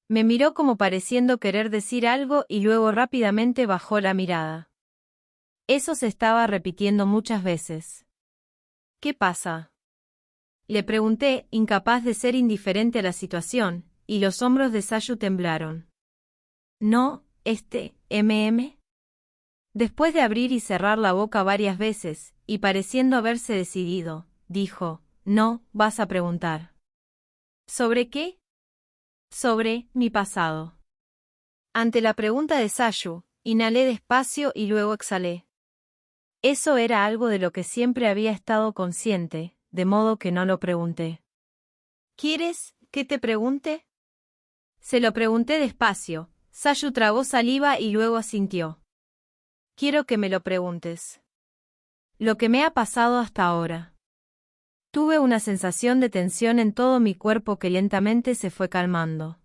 Me miró como pareciendo querer decir algo y luego rápidamente bajó la mirada. Eso se estaba repitiendo muchas veces. ¿Qué pasa? Le pregunté, incapaz de ser indiferente a la situación, y los hombros de Sayu temblaron. No, MM. Después de abrir y cerrar la boca varias veces, y pareciendo haberse decidido, dijo, no, vas a preguntar. ¿Sobre qué? Sobre mi pasado. Ante la pregunta de Sayu, inhalé despacio y luego exhalé. Eso era algo de lo que siempre había estado consciente, de modo que no lo pregunté. ¿Quieres que te pregunte? Se lo pregunté despacio. Sayu tragó saliva y luego asintió. Quiero que me lo preguntes. Lo que me ha pasado hasta ahora. Tuve una sensación de tensión en todo mi cuerpo que lentamente se fue calmando.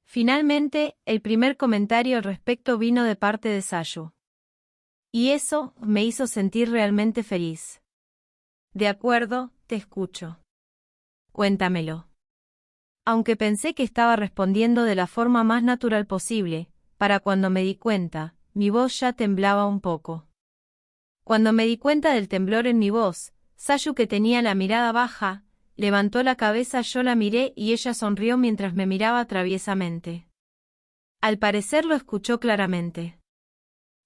Finalmente, el primer comentario al respecto vino de parte de Sayu. Y eso me hizo sentir realmente feliz. De acuerdo, te escucho. Cuéntamelo. Aunque pensé que estaba respondiendo de la forma más natural posible, para cuando me di cuenta, mi voz ya temblaba un poco. Cuando me di cuenta del temblor en mi voz, Sayu, que tenía la mirada baja, levantó la cabeza, yo la miré y ella sonrió mientras me miraba traviesamente. Al parecer lo escuchó claramente.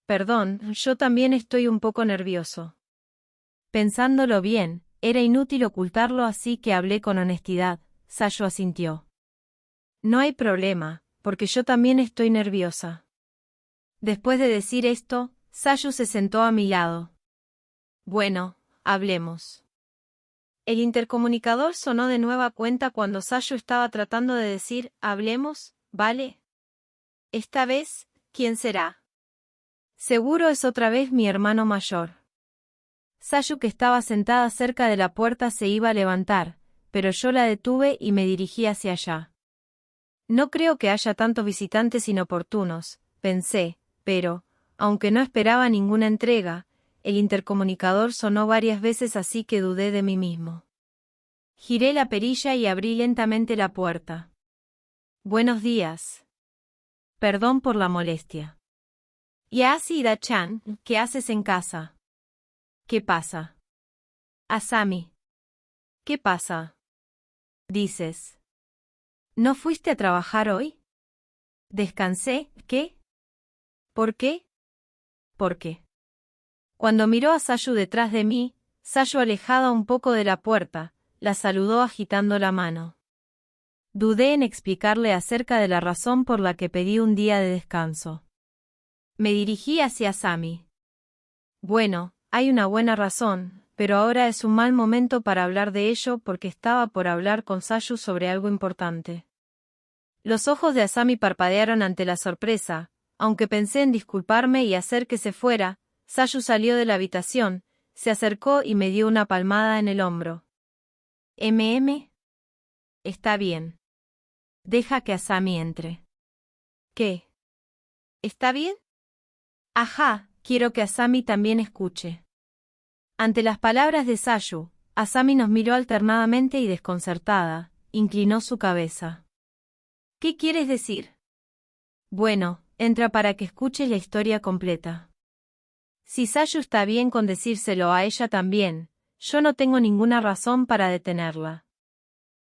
Perdón, yo también estoy un poco nervioso. Pensándolo bien, era inútil ocultarlo, así que hablé con honestidad. Sayu asintió. No hay problema, porque yo también estoy nerviosa. Después de decir esto, Sayu se sentó a mi lado. Bueno, hablemos. El intercomunicador sonó de nueva cuenta cuando Sayu estaba tratando de decir, hablemos, ¿vale? Esta vez, ¿quién será? Seguro es otra vez mi hermano mayor. Sayu, que estaba sentada cerca de la puerta, se iba a levantar, pero yo la detuve y me dirigí hacia allá. No creo que haya tantos visitantes inoportunos, pensé, pero, aunque no esperaba ninguna entrega, el intercomunicador sonó varias veces, así que dudé de mí mismo. Giré la perilla y abrí lentamente la puerta. Buenos días. Perdón por la molestia. Yashida-chan, ¿qué haces en casa? ¿Qué pasa? Asami. ¿Qué pasa? Dices. ¿No fuiste a trabajar hoy? Descansé, ¿qué? ¿Por qué? ¿Por qué? Cuando miró a Sayu detrás de mí, Sayu, alejada un poco de la puerta, la saludó agitando la mano. Dudé en explicarle acerca de la razón por la que pedí un día de descanso. Me dirigí hacia Asami. Bueno, hay una buena razón, pero ahora es un mal momento para hablar de ello porque estaba por hablar con Sayu sobre algo importante. Los ojos de Asami parpadearon ante la sorpresa. Aunque pensé en disculparme y hacer que se fuera, Sayu salió de la habitación, se acercó y me dio una palmada en el hombro. Está bien. Deja que Asami entre. ¿Qué? ¿Está bien? Ajá, quiero que Asami también escuche. Ante las palabras de Sayu, Asami nos miró alternadamente y desconcertada, inclinó su cabeza. ¿Qué quieres decir? Bueno, entra para que escuches la historia completa. Si Sayu está bien con decírselo a ella también, yo no tengo ninguna razón para detenerla.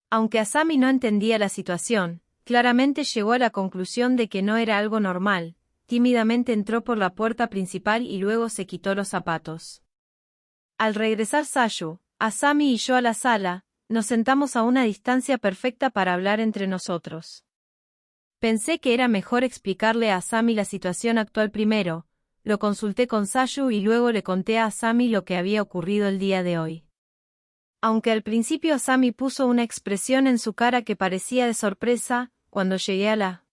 Aunque Asami no entendía la situación, claramente llegó a la conclusión de que no era algo normal. Tímidamente entró por la puerta principal y luego se quitó los zapatos. Al regresar Sayu, Asami y yo a la sala, nos sentamos a una distancia perfecta para hablar entre nosotros. Pensé que era mejor explicarle a Asami la situación actual primero. Lo consulté con Sayu y luego le conté a Asami lo que había ocurrido el día de hoy. Aunque al principio Asami puso una expresión en su cara que parecía de sorpresa, cuando llegué a la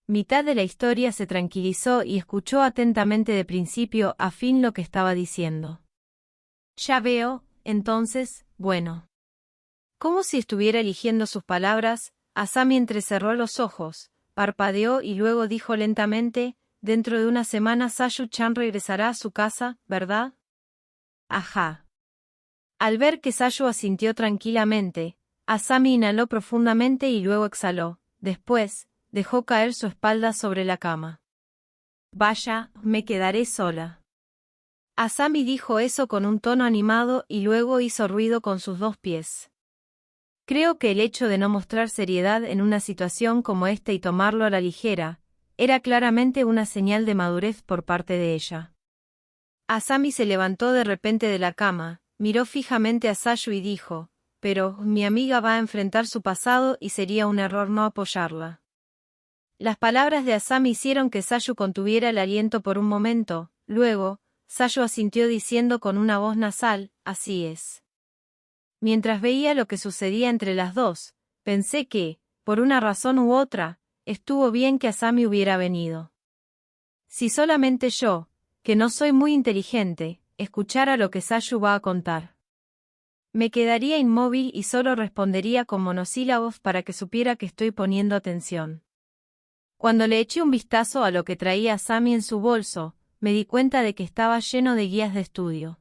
mitad de la historia se tranquilizó y escuchó atentamente de principio a fin lo que estaba diciendo. Ya veo, entonces, bueno. Como si estuviera eligiendo sus palabras, Asami entrecerró los ojos, parpadeó y luego dijo lentamente, dentro de una semana Sayu-chan regresará a su casa, ¿verdad? Ajá. Al ver que Sayu asintió tranquilamente, Asami inhaló profundamente y luego exhaló. Después, dejó caer su espalda sobre la cama. Vaya, me quedaré sola. Asami dijo eso con un tono animado y luego hizo ruido con sus dos pies. Creo que el hecho de no mostrar seriedad en una situación como esta y tomarlo a la ligera, era claramente una señal de madurez por parte de ella. Asami se levantó de repente de la cama, miró fijamente a Sayu y dijo, pero mi amiga va a enfrentar su pasado y sería un error no apoyarla. Las palabras de Asami hicieron que Sayu contuviera el aliento por un momento, luego, Sayu asintió diciendo con una voz nasal, así es. Mientras veía lo que sucedía entre las dos, pensé que, por una razón u otra, estuvo bien que Asami hubiera venido. Si solamente yo, que no soy muy inteligente, escuchara lo que Sayu va a contar. Me quedaría inmóvil y solo respondería con monosílabos para que supiera que estoy poniendo atención. Cuando le eché un vistazo a lo que traía Asami en su bolso, me di cuenta de que estaba lleno de guías de estudio.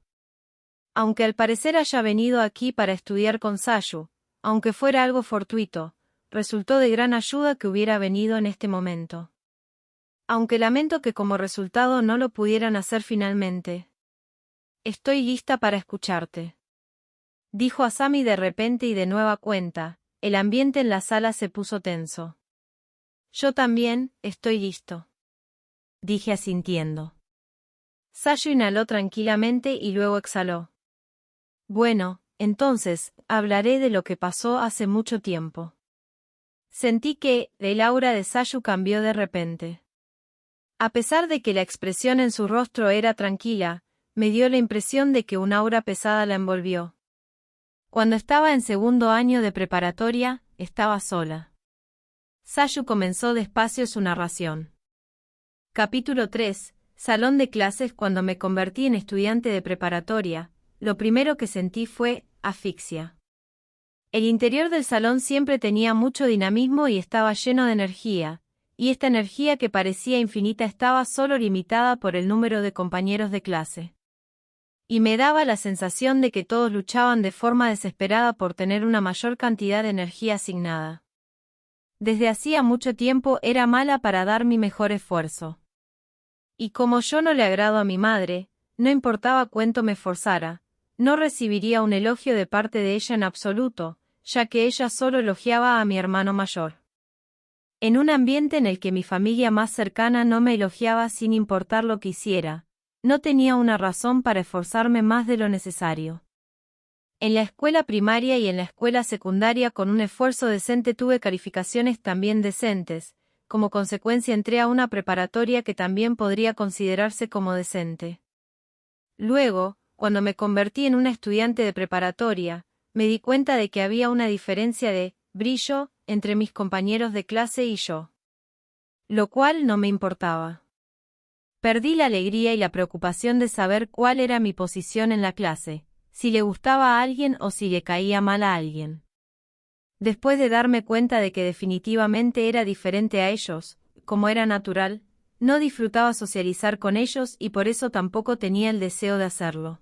Aunque al parecer haya venido aquí para estudiar con Sayu, aunque fuera algo fortuito, resultó de gran ayuda que hubiera venido en este momento. Aunque lamento que como resultado no lo pudieran hacer finalmente. Estoy lista para escucharte. Dijo Asami de repente y de nueva cuenta, el ambiente en la sala se puso tenso. Yo también, estoy listo. Dije asintiendo. Sayu inhaló tranquilamente y luego exhaló. Bueno, entonces, hablaré de lo que pasó hace mucho tiempo. Sentí que, el aura de Sayu cambió de repente. A pesar de que la expresión en su rostro era tranquila, me dio la impresión de que un aura pesada la envolvió. Cuando estaba en segundo año de preparatoria, estaba sola. Sayu comenzó despacio su narración. Capítulo 3. Salón de clases. Cuando me convertí en estudiante de preparatoria, lo primero que sentí fue asfixia. El interior del salón siempre tenía mucho dinamismo y estaba lleno de energía, y esta energía que parecía infinita estaba solo limitada por el número de compañeros de clase. Y me daba la sensación de que todos luchaban de forma desesperada por tener una mayor cantidad de energía asignada. Desde hacía mucho tiempo era mala para dar mi mejor esfuerzo. Y como yo no le agrado a mi madre, no importaba cuánto me esforzara, no recibiría un elogio de parte de ella en absoluto, ya que ella solo elogiaba a mi hermano mayor. En un ambiente en el que mi familia más cercana no me elogiaba sin importar lo que hiciera, no tenía una razón para esforzarme más de lo necesario. En la escuela primaria y en la escuela secundaria con un esfuerzo decente tuve calificaciones también decentes, como consecuencia entré a una preparatoria que también podría considerarse como decente. Luego, cuando me convertí en una estudiante de preparatoria, me di cuenta de que había una diferencia de brillo entre mis compañeros de clase y yo. Lo cual no me importaba. Perdí la alegría y la preocupación de saber cuál era mi posición en la clase, si le gustaba a alguien o si le caía mal a alguien. Después de darme cuenta de que definitivamente era diferente a ellos, como era natural, no disfrutaba socializar con ellos y por eso tampoco tenía el deseo de hacerlo.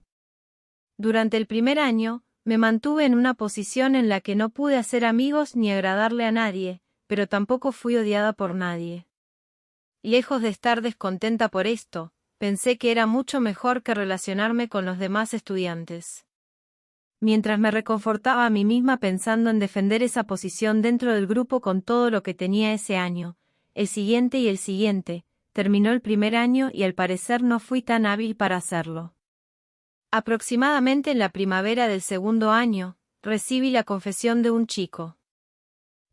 Durante el primer año, me mantuve en una posición en la que no pude hacer amigos ni agradarle a nadie, pero tampoco fui odiada por nadie. Lejos de estar descontenta por esto, pensé que era mucho mejor que relacionarme con los demás estudiantes. mientras me reconfortaba a mí misma pensando en defender esa posición dentro del grupo con todo lo que tenía ese año, el siguiente y el siguiente. Terminó el primer año y al parecer no fui tan hábil para hacerlo. Aproximadamente en la primavera del segundo año, recibí la confesión de un chico.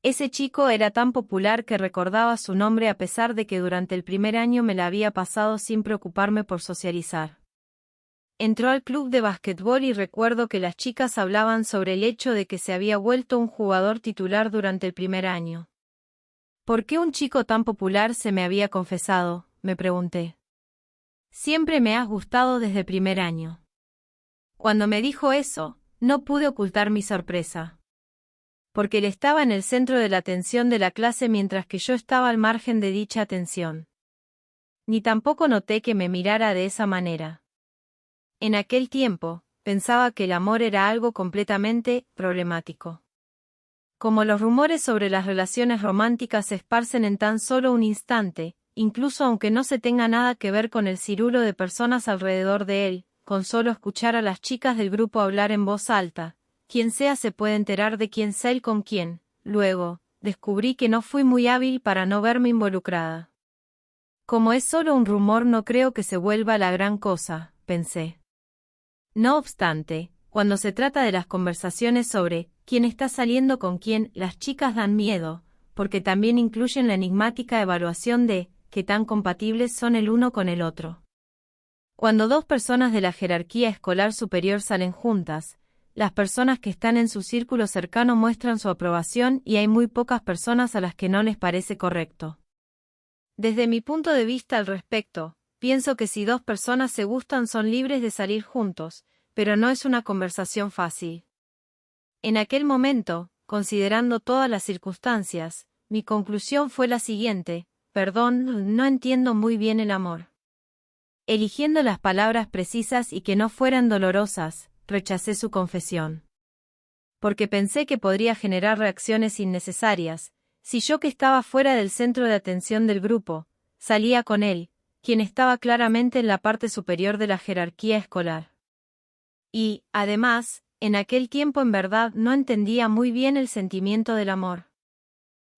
Ese chico era tan popular que recordaba su nombre a pesar de que durante el primer año me la había pasado sin preocuparme por socializar. Entró al club de basquetbol y recuerdo que las chicas hablaban sobre el hecho de que se había vuelto un jugador titular durante el primer año. ¿Por qué un chico tan popular se me había confesado?, me pregunté. Siempre me has gustado desde el primer año. Cuando me dijo eso, no pude ocultar mi sorpresa. Porque él estaba en el centro de la atención de la clase mientras que yo estaba al margen de dicha atención. Ni tampoco noté que me mirara de esa manera. En aquel tiempo, pensaba que el amor era algo completamente problemático. Como los rumores sobre las relaciones románticas se esparcen en tan solo un instante, incluso aunque no se tenga nada que ver con el cirulo de personas alrededor de él, con solo escuchar a las chicas del grupo hablar en voz alta, quien sea se puede enterar de quién sé con quién. Luego, descubrí que no fui muy hábil para no verme involucrada. Como es solo un rumor, no creo que se vuelva la gran cosa, pensé. No obstante, cuando se trata de las conversaciones sobre quién está saliendo con quién, las chicas dan miedo, porque también incluyen la enigmática evaluación de qué tan compatibles son el uno con el otro. Cuando dos personas de la jerarquía escolar superior salen juntas, las personas que están en su círculo cercano muestran su aprobación y hay muy pocas personas a las que no les parece correcto. Desde mi punto de vista al respecto, pienso que si dos personas se gustan son libres de salir juntos, pero no es una conversación fácil. En aquel momento, considerando todas las circunstancias, mi conclusión fue la siguiente: perdón, no entiendo muy bien el amor. Eligiendo las palabras precisas y que no fueran dolorosas, rechacé su confesión. Porque pensé que podría generar reacciones innecesarias, si yo que estaba fuera del centro de atención del grupo, salía con él, quien estaba claramente en la parte superior de la jerarquía escolar. Y, además, en aquel tiempo en verdad no entendía muy bien el sentimiento del amor.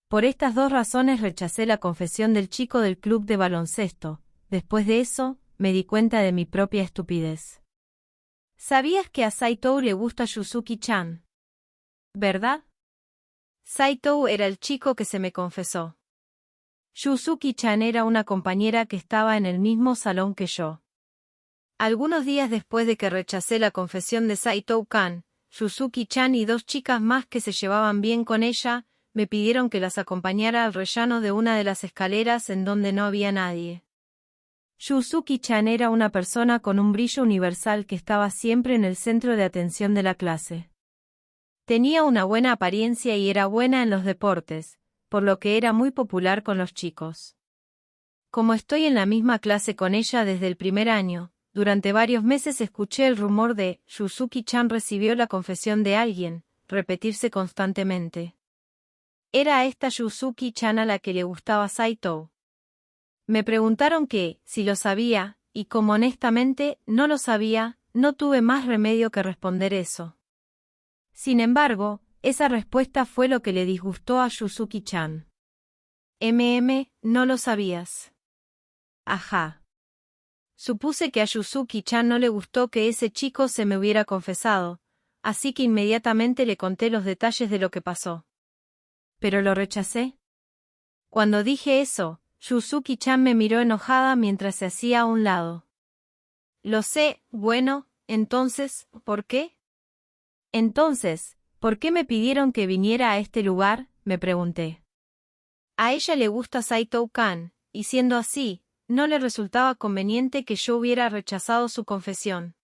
Por estas dos razones rechacé la confesión del chico del club de baloncesto. Después de eso, me di cuenta de mi propia estupidez. ¿Sabías que a Saito le gusta Yuzuki-chan? ¿Verdad? Saito era el chico que se me confesó. Yuzuki-chan era una compañera que estaba en el mismo salón que yo. Algunos días después de que rechacé la confesión de Saito-kan, Yuzuki-chan y dos chicas más que se llevaban bien con ella, me pidieron que las acompañara al rellano de una de las escaleras en donde no había nadie. Yuzuki-chan era una persona con un brillo universal que estaba siempre en el centro de atención de la clase. Tenía una buena apariencia y era buena en los deportes, por lo que era muy popular con los chicos. Como estoy en la misma clase con ella desde el primer año, durante varios meses escuché el rumor de Yuzuki-chan recibió la confesión de alguien, repetirse constantemente. Era esta Yuzuki-chan a la que le gustaba Saito. Me preguntaron si lo sabía, y como honestamente no lo sabía, no tuve más remedio que responder eso. Sin embargo, esa respuesta fue lo que le disgustó a Yuzuki-chan. No lo sabías. Ajá. Supuse que a Yuzuki-chan no le gustó que ese chico se me hubiera confesado, así que inmediatamente le conté los detalles de lo que pasó. ¿Pero lo rechacé? Cuando dije eso, Yuzuki-chan me miró enojada mientras se hacía a un lado. Lo sé, bueno, entonces, ¿por qué? Entonces, ¿por qué me pidieron que viniera a este lugar?, me pregunté. A ella le gusta Saito-kan, y siendo así, no le resultaba conveniente que yo hubiera rechazado su confesión.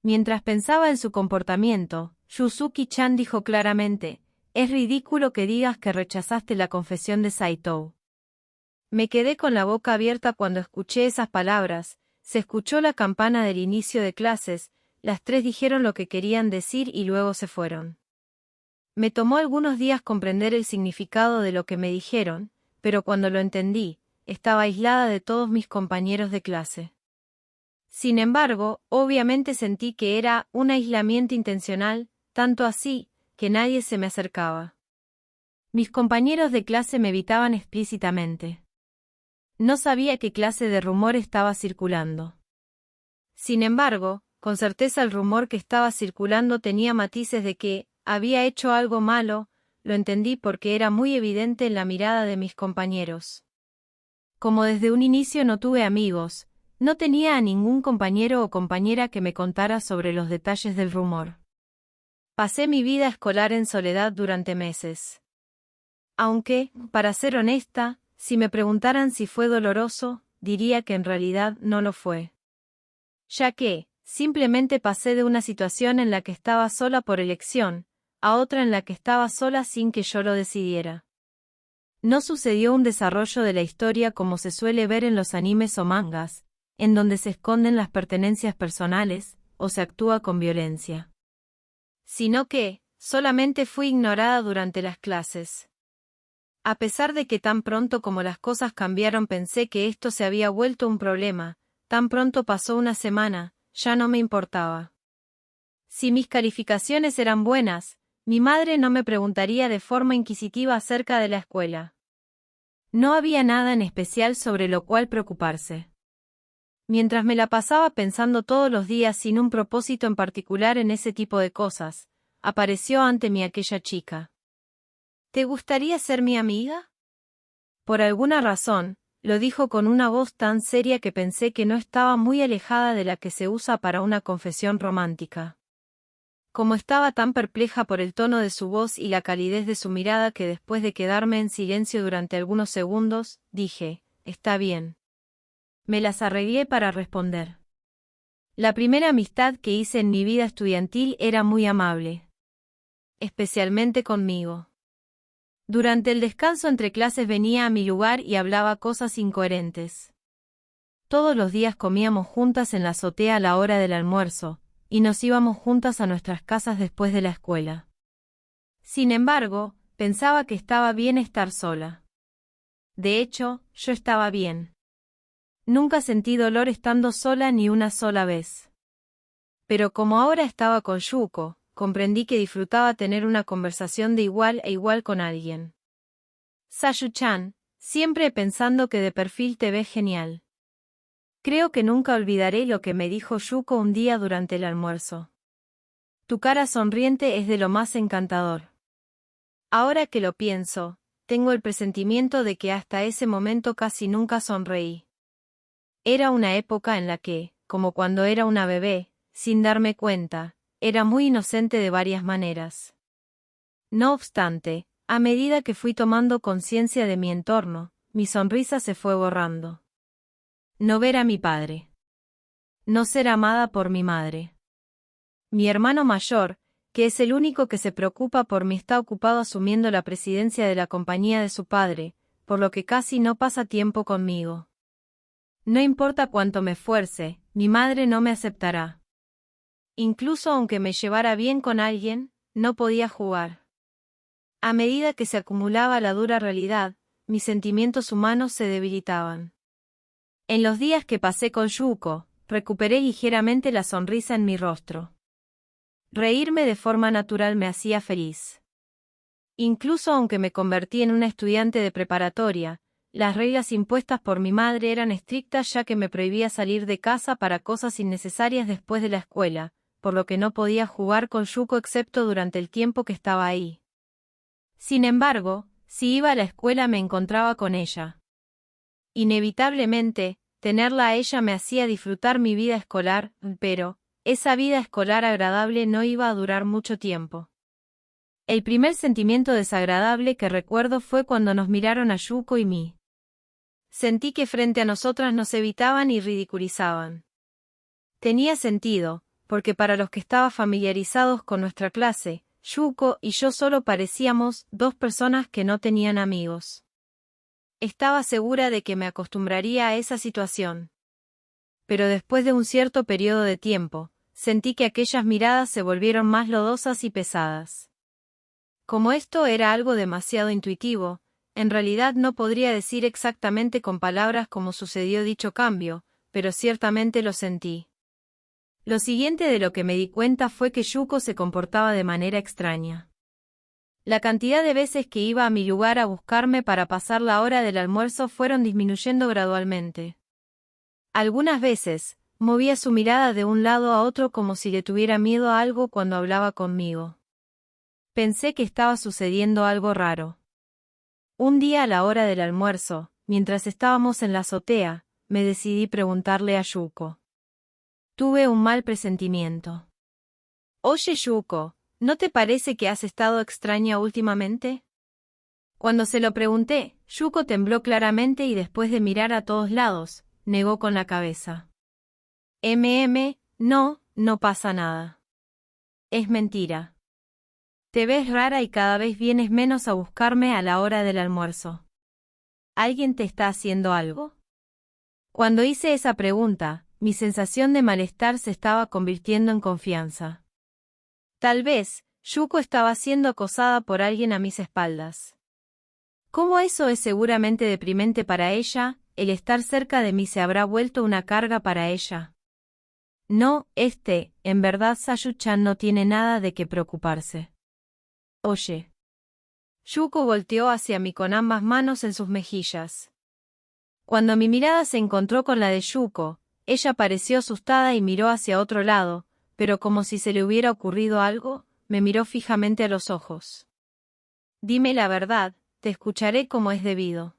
Mientras pensaba en su comportamiento, Yuzuki-chan dijo claramente: es ridículo que digas que rechazaste la confesión de Saito. Me quedé con la boca abierta cuando escuché esas palabras. Se escuchó la campana del inicio de clases, las tres dijeron lo que querían decir y luego se fueron. Me tomó algunos días comprender el significado de lo que me dijeron, pero cuando lo entendí, estaba aislada de todos mis compañeros de clase. Sin embargo, obviamente sentí que era un aislamiento intencional, tanto así, que nadie se me acercaba. Mis compañeros de clase me evitaban explícitamente. No sabía qué clase de rumor estaba circulando. Sin embargo, con certeza el rumor que estaba circulando tenía matices de que había hecho algo malo. Lo entendí porque era muy evidente en la mirada de mis compañeros. Como desde un inicio no tuve amigos, no tenía a ningún compañero o compañera que me contara sobre los detalles del rumor. Pasé mi vida escolar en soledad durante meses. Aunque, para ser honesta, si me preguntaran si fue doloroso, diría que en realidad no lo fue. Ya que, simplemente pasé de una situación en la que estaba sola por elección, a otra en la que estaba sola sin que yo lo decidiera. No sucedió un desarrollo de la historia como se suele ver en los animes o mangas, en donde se esconden las pertenencias personales, o se actúa con violencia. Sino que, solamente fui ignorada durante las clases. A pesar de que tan pronto como las cosas cambiaron pensé que esto se había vuelto un problema, tan pronto pasó una semana, ya no me importaba. Si mis calificaciones eran buenas, mi madre no me preguntaría de forma inquisitiva acerca de la escuela. No había nada en especial sobre lo cual preocuparse. Mientras me la pasaba pensando todos los días sin un propósito en particular en ese tipo de cosas, apareció ante mí aquella chica. ¿Te gustaría ser mi amiga? Por alguna razón, lo dijo con una voz tan seria que pensé que no estaba muy alejada de la que se usa para una confesión romántica. Como estaba tan perpleja por el tono de su voz y la calidez de su mirada que después de quedarme en silencio durante algunos segundos, dije, está bien. Me las arreglé para responder. La primera amistad que hice en mi vida estudiantil era muy amable. Especialmente conmigo. Durante el descanso entre clases venía a mi lugar y hablaba cosas incoherentes. Todos los días comíamos juntas en la azotea a la hora del almuerzo, y nos íbamos juntas a nuestras casas después de la escuela. Sin embargo, pensaba que estaba bien estar sola. De hecho, yo estaba bien. Nunca sentí dolor estando sola ni una sola vez. Pero como ahora estaba con Yuko, comprendí que disfrutaba tener una conversación de igual a igual con alguien. Sayu-chan, siempre pensando que de perfil te ves genial. Creo que nunca olvidaré lo que me dijo Yuko un día durante el almuerzo. Tu cara sonriente es de lo más encantador. Ahora que lo pienso, tengo el presentimiento de que hasta ese momento casi nunca sonreí. Era una época en la que, como cuando era una bebé, sin darme cuenta, era muy inocente de varias maneras. No obstante, a medida que fui tomando conciencia de mi entorno, mi sonrisa se fue borrando. No ver a mi padre. No ser amada por mi madre. Mi hermano mayor, que es el único que se preocupa por mí, está ocupado asumiendo la presidencia de la compañía de su padre, por lo que casi no pasa tiempo conmigo. No importa cuánto me esfuerce, mi madre no me aceptará. Incluso aunque me llevara bien con alguien, no podía jugar. A medida que se acumulaba la dura realidad, mis sentimientos humanos se debilitaban. En los días que pasé con Yuko, recuperé ligeramente la sonrisa en mi rostro. Reírme de forma natural me hacía feliz. Incluso aunque me convertí en una estudiante de preparatoria, las reglas impuestas por mi madre eran estrictas ya que me prohibía salir de casa para cosas innecesarias después de la escuela, por lo que no podía jugar con Yuko excepto durante el tiempo que estaba ahí. Sin embargo, si iba a la escuela me encontraba con ella. Inevitablemente, tenerla a ella me hacía disfrutar mi vida escolar, pero esa vida escolar agradable no iba a durar mucho tiempo. El primer sentimiento desagradable que recuerdo fue cuando nos miraron a Yuko y mí. Sentí que frente a nosotras nos evitaban y ridiculizaban. Tenía sentido, porque para los que estaban familiarizados con nuestra clase, Yuko y yo solo parecíamos dos personas que no tenían amigos. Estaba segura de que me acostumbraría a esa situación. Pero después de un cierto periodo de tiempo, sentí que aquellas miradas se volvieron más lodosas y pesadas. Como esto era algo demasiado intuitivo, en realidad no podría decir exactamente con palabras cómo sucedió dicho cambio, pero ciertamente lo sentí. Lo siguiente de lo que me di cuenta fue que Yuko se comportaba de manera extraña. La cantidad de veces que iba a mi lugar a buscarme para pasar la hora del almuerzo fueron disminuyendo gradualmente. Algunas veces, movía su mirada de un lado a otro como si le tuviera miedo a algo cuando hablaba conmigo. Pensé que estaba sucediendo algo raro. Un día a la hora del almuerzo, mientras estábamos en la azotea, me decidí preguntarle a Yuko. Tuve un mal presentimiento. Oye Yuko, ¿no te parece que has estado extraña últimamente? Cuando se lo pregunté, Yuko tembló claramente y después de mirar a todos lados, negó con la cabeza. No pasa nada. Es mentira. Te ves rara y cada vez vienes menos a buscarme a la hora del almuerzo. ¿Alguien te está haciendo algo? Cuando hice esa pregunta, mi sensación de malestar se estaba convirtiendo en confianza. Tal vez, Yuko estaba siendo acosada por alguien a mis espaldas. Como eso es seguramente deprimente para ella, el estar cerca de mí se habrá vuelto una carga para ella. No, en verdad Sayu-chan no tiene nada de qué preocuparse. Oye. Yuko volteó hacia mí con ambas manos en sus mejillas. Cuando mi mirada se encontró con la de Yuko, ella pareció asustada y miró hacia otro lado, pero como si se le hubiera ocurrido algo, me miró fijamente a los ojos. Dime la verdad, te escucharé como es debido.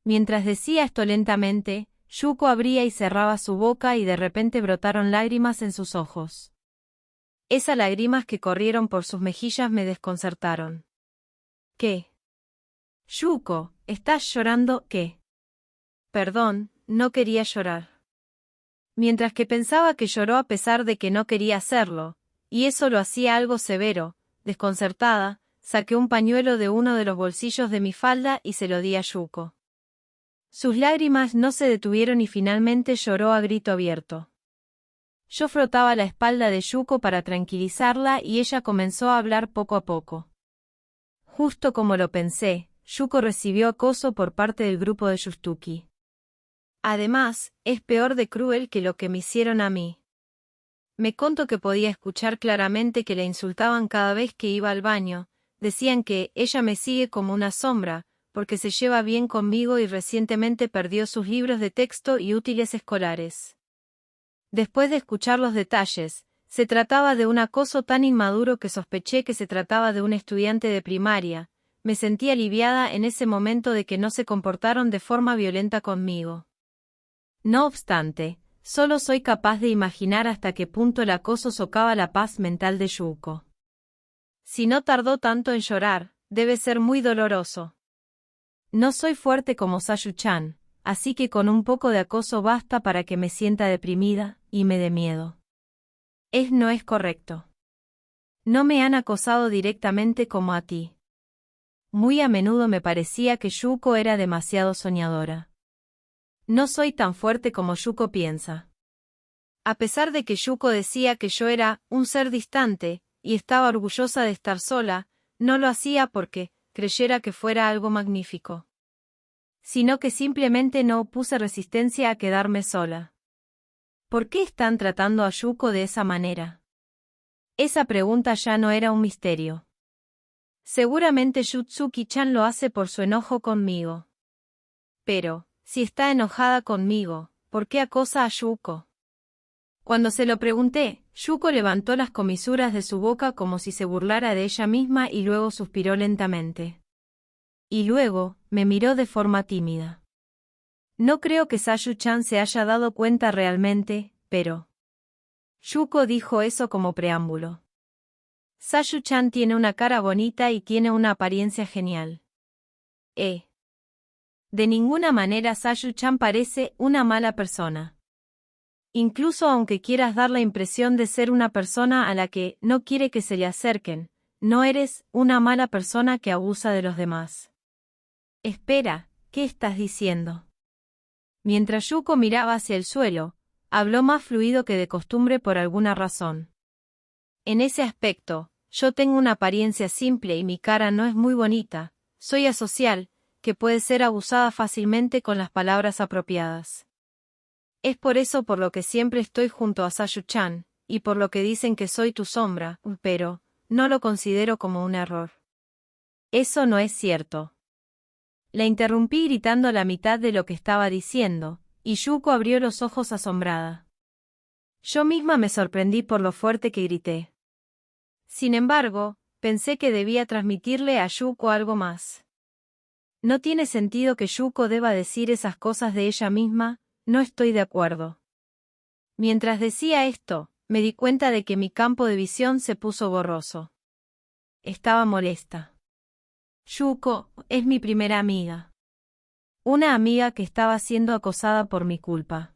Mientras decía esto lentamente, Yuko abría y cerraba su boca y de repente brotaron lágrimas en sus ojos. Esas lágrimas que corrieron por sus mejillas me desconcertaron. ¿Qué? Yuko, ¿estás llorando? ¿Qué? Perdón, no quería llorar. Mientras que pensaba que lloró a pesar de que no quería hacerlo, y eso lo hacía algo severo, desconcertada, saqué un pañuelo de uno de los bolsillos de mi falda y se lo di a Yuko. Sus lágrimas no se detuvieron y finalmente lloró a grito abierto. Yo frotaba la espalda de Yuko para tranquilizarla y ella comenzó a hablar poco a poco. Justo como lo pensé, Yuko recibió acoso por parte del grupo de Yustuki. Además, es peor de cruel que lo que me hicieron a mí. Me contó que podía escuchar claramente que la insultaban cada vez que iba al baño, decían que ella me sigue como una sombra, porque se lleva bien conmigo y recientemente perdió sus libros de texto y útiles escolares. Después de escuchar los detalles, se trataba de un acoso tan inmaduro que sospeché que se trataba de un estudiante de primaria. Me sentí aliviada en ese momento de que no se comportaron de forma violenta conmigo. No obstante, solo soy capaz de imaginar hasta qué punto el acoso socava la paz mental de Yuko. Si no tardó tanto en llorar, debe ser muy doloroso. No soy fuerte como Sayu-chan, así que con un poco de acoso basta para que me sienta deprimida y me dé miedo. No es correcto. No me han acosado directamente como a ti. Muy a menudo me parecía que Yuko era demasiado soñadora. No soy tan fuerte como Yuko piensa. A pesar de que Yuko decía que yo era un ser distante, y estaba orgullosa de estar sola, no lo hacía porque creyera que fuera algo magnífico. Sino que simplemente no opuse resistencia a quedarme sola. ¿Por qué están tratando a Yuko de esa manera? Esa pregunta ya no era un misterio. Seguramente Yutsuki-chan lo hace por su enojo conmigo. Pero, si está enojada conmigo, ¿por qué acosa a Yuko? Cuando se lo pregunté, Yuko levantó las comisuras de su boca como si se burlara de ella misma y luego suspiró lentamente. Y luego, me miró de forma tímida. No creo que Sayu-chan se haya dado cuenta realmente, pero... Yuko dijo eso como preámbulo. Sayu-chan tiene una cara bonita y tiene una apariencia genial. De ninguna manera Sayu-chan parece una mala persona. Incluso aunque quieras dar la impresión de ser una persona a la que no quiere que se le acerquen, no eres una mala persona que abusa de los demás. Espera, ¿qué estás diciendo? Mientras Yuko miraba hacia el suelo, habló más fluido que de costumbre por alguna razón. En ese aspecto, yo tengo una apariencia simple y mi cara no es muy bonita, soy asocial, que puede ser abusada fácilmente con las palabras apropiadas. Es por eso por lo que siempre estoy junto a Sayu-chan, y por lo que dicen que soy tu sombra, pero no lo considero como un error. Eso no es cierto. La interrumpí gritando la mitad de lo que estaba diciendo, y Yuko abrió los ojos asombrada. Yo misma me sorprendí por lo fuerte que grité. Sin embargo, pensé que debía transmitirle a Yuko algo más. No tiene sentido que Yuko deba decir esas cosas de ella misma, no estoy de acuerdo. Mientras decía esto, me di cuenta de que mi campo de visión se puso borroso. Estaba molesta. Yuko es mi primera amiga. Una amiga que estaba siendo acosada por mi culpa.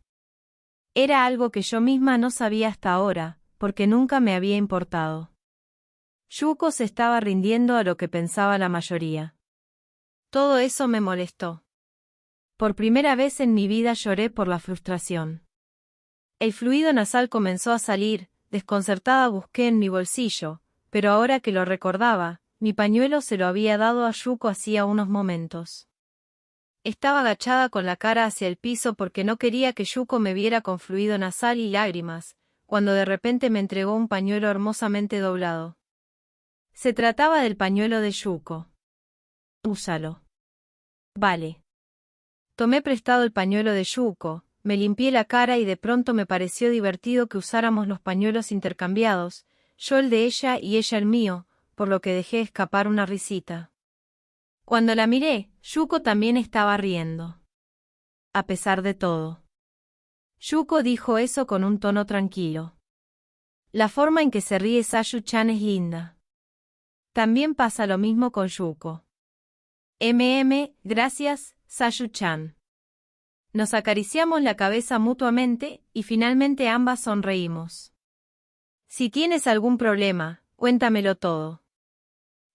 Era algo que yo misma no sabía hasta ahora, porque nunca me había importado. Yuko se estaba rindiendo a lo que pensaba la mayoría. Todo eso me molestó. Por primera vez en mi vida lloré por la frustración. El fluido nasal comenzó a salir, desconcertada busqué en mi bolsillo, pero ahora que lo recordaba, mi pañuelo se lo había dado a Yuko hacía unos momentos. Estaba agachada con la cara hacia el piso porque no quería que Yuko me viera con fluido nasal y lágrimas, cuando de repente me entregó un pañuelo hermosamente doblado. Se trataba del pañuelo de Yuko. Úsalo. Vale. Tomé prestado el pañuelo de Yuko, me limpié la cara y de pronto me pareció divertido que usáramos los pañuelos intercambiados, yo el de ella y ella el mío, por lo que dejé escapar una risita. Cuando la miré, Yuko también estaba riendo. A pesar de todo. Yuko dijo eso con un tono tranquilo. La forma en que se ríe Sayu-chan es linda. También pasa lo mismo con Yuko. Gracias, Sayu-chan. Nos acariciamos la cabeza mutuamente, y finalmente ambas sonreímos. Si tienes algún problema, cuéntamelo todo.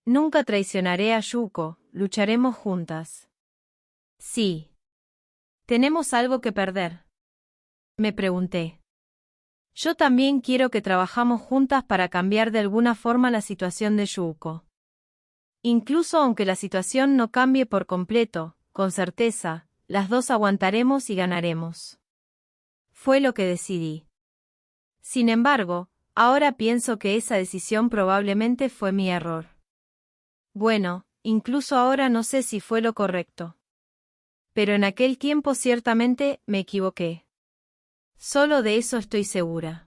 Nunca traicionaré a Yuko, lucharemos juntas. Sí. ¿Tenemos algo que perder? Me pregunté. Yo también quiero que trabajamos juntas para cambiar de alguna forma la situación de Yuko. Incluso aunque la situación no cambie por completo, con certeza, las dos aguantaremos y ganaremos. Fue lo que decidí. Sin embargo, ahora pienso que esa decisión probablemente fue mi error. Bueno, incluso ahora no sé si fue lo correcto. Pero en aquel tiempo ciertamente me equivoqué. Solo de eso estoy segura.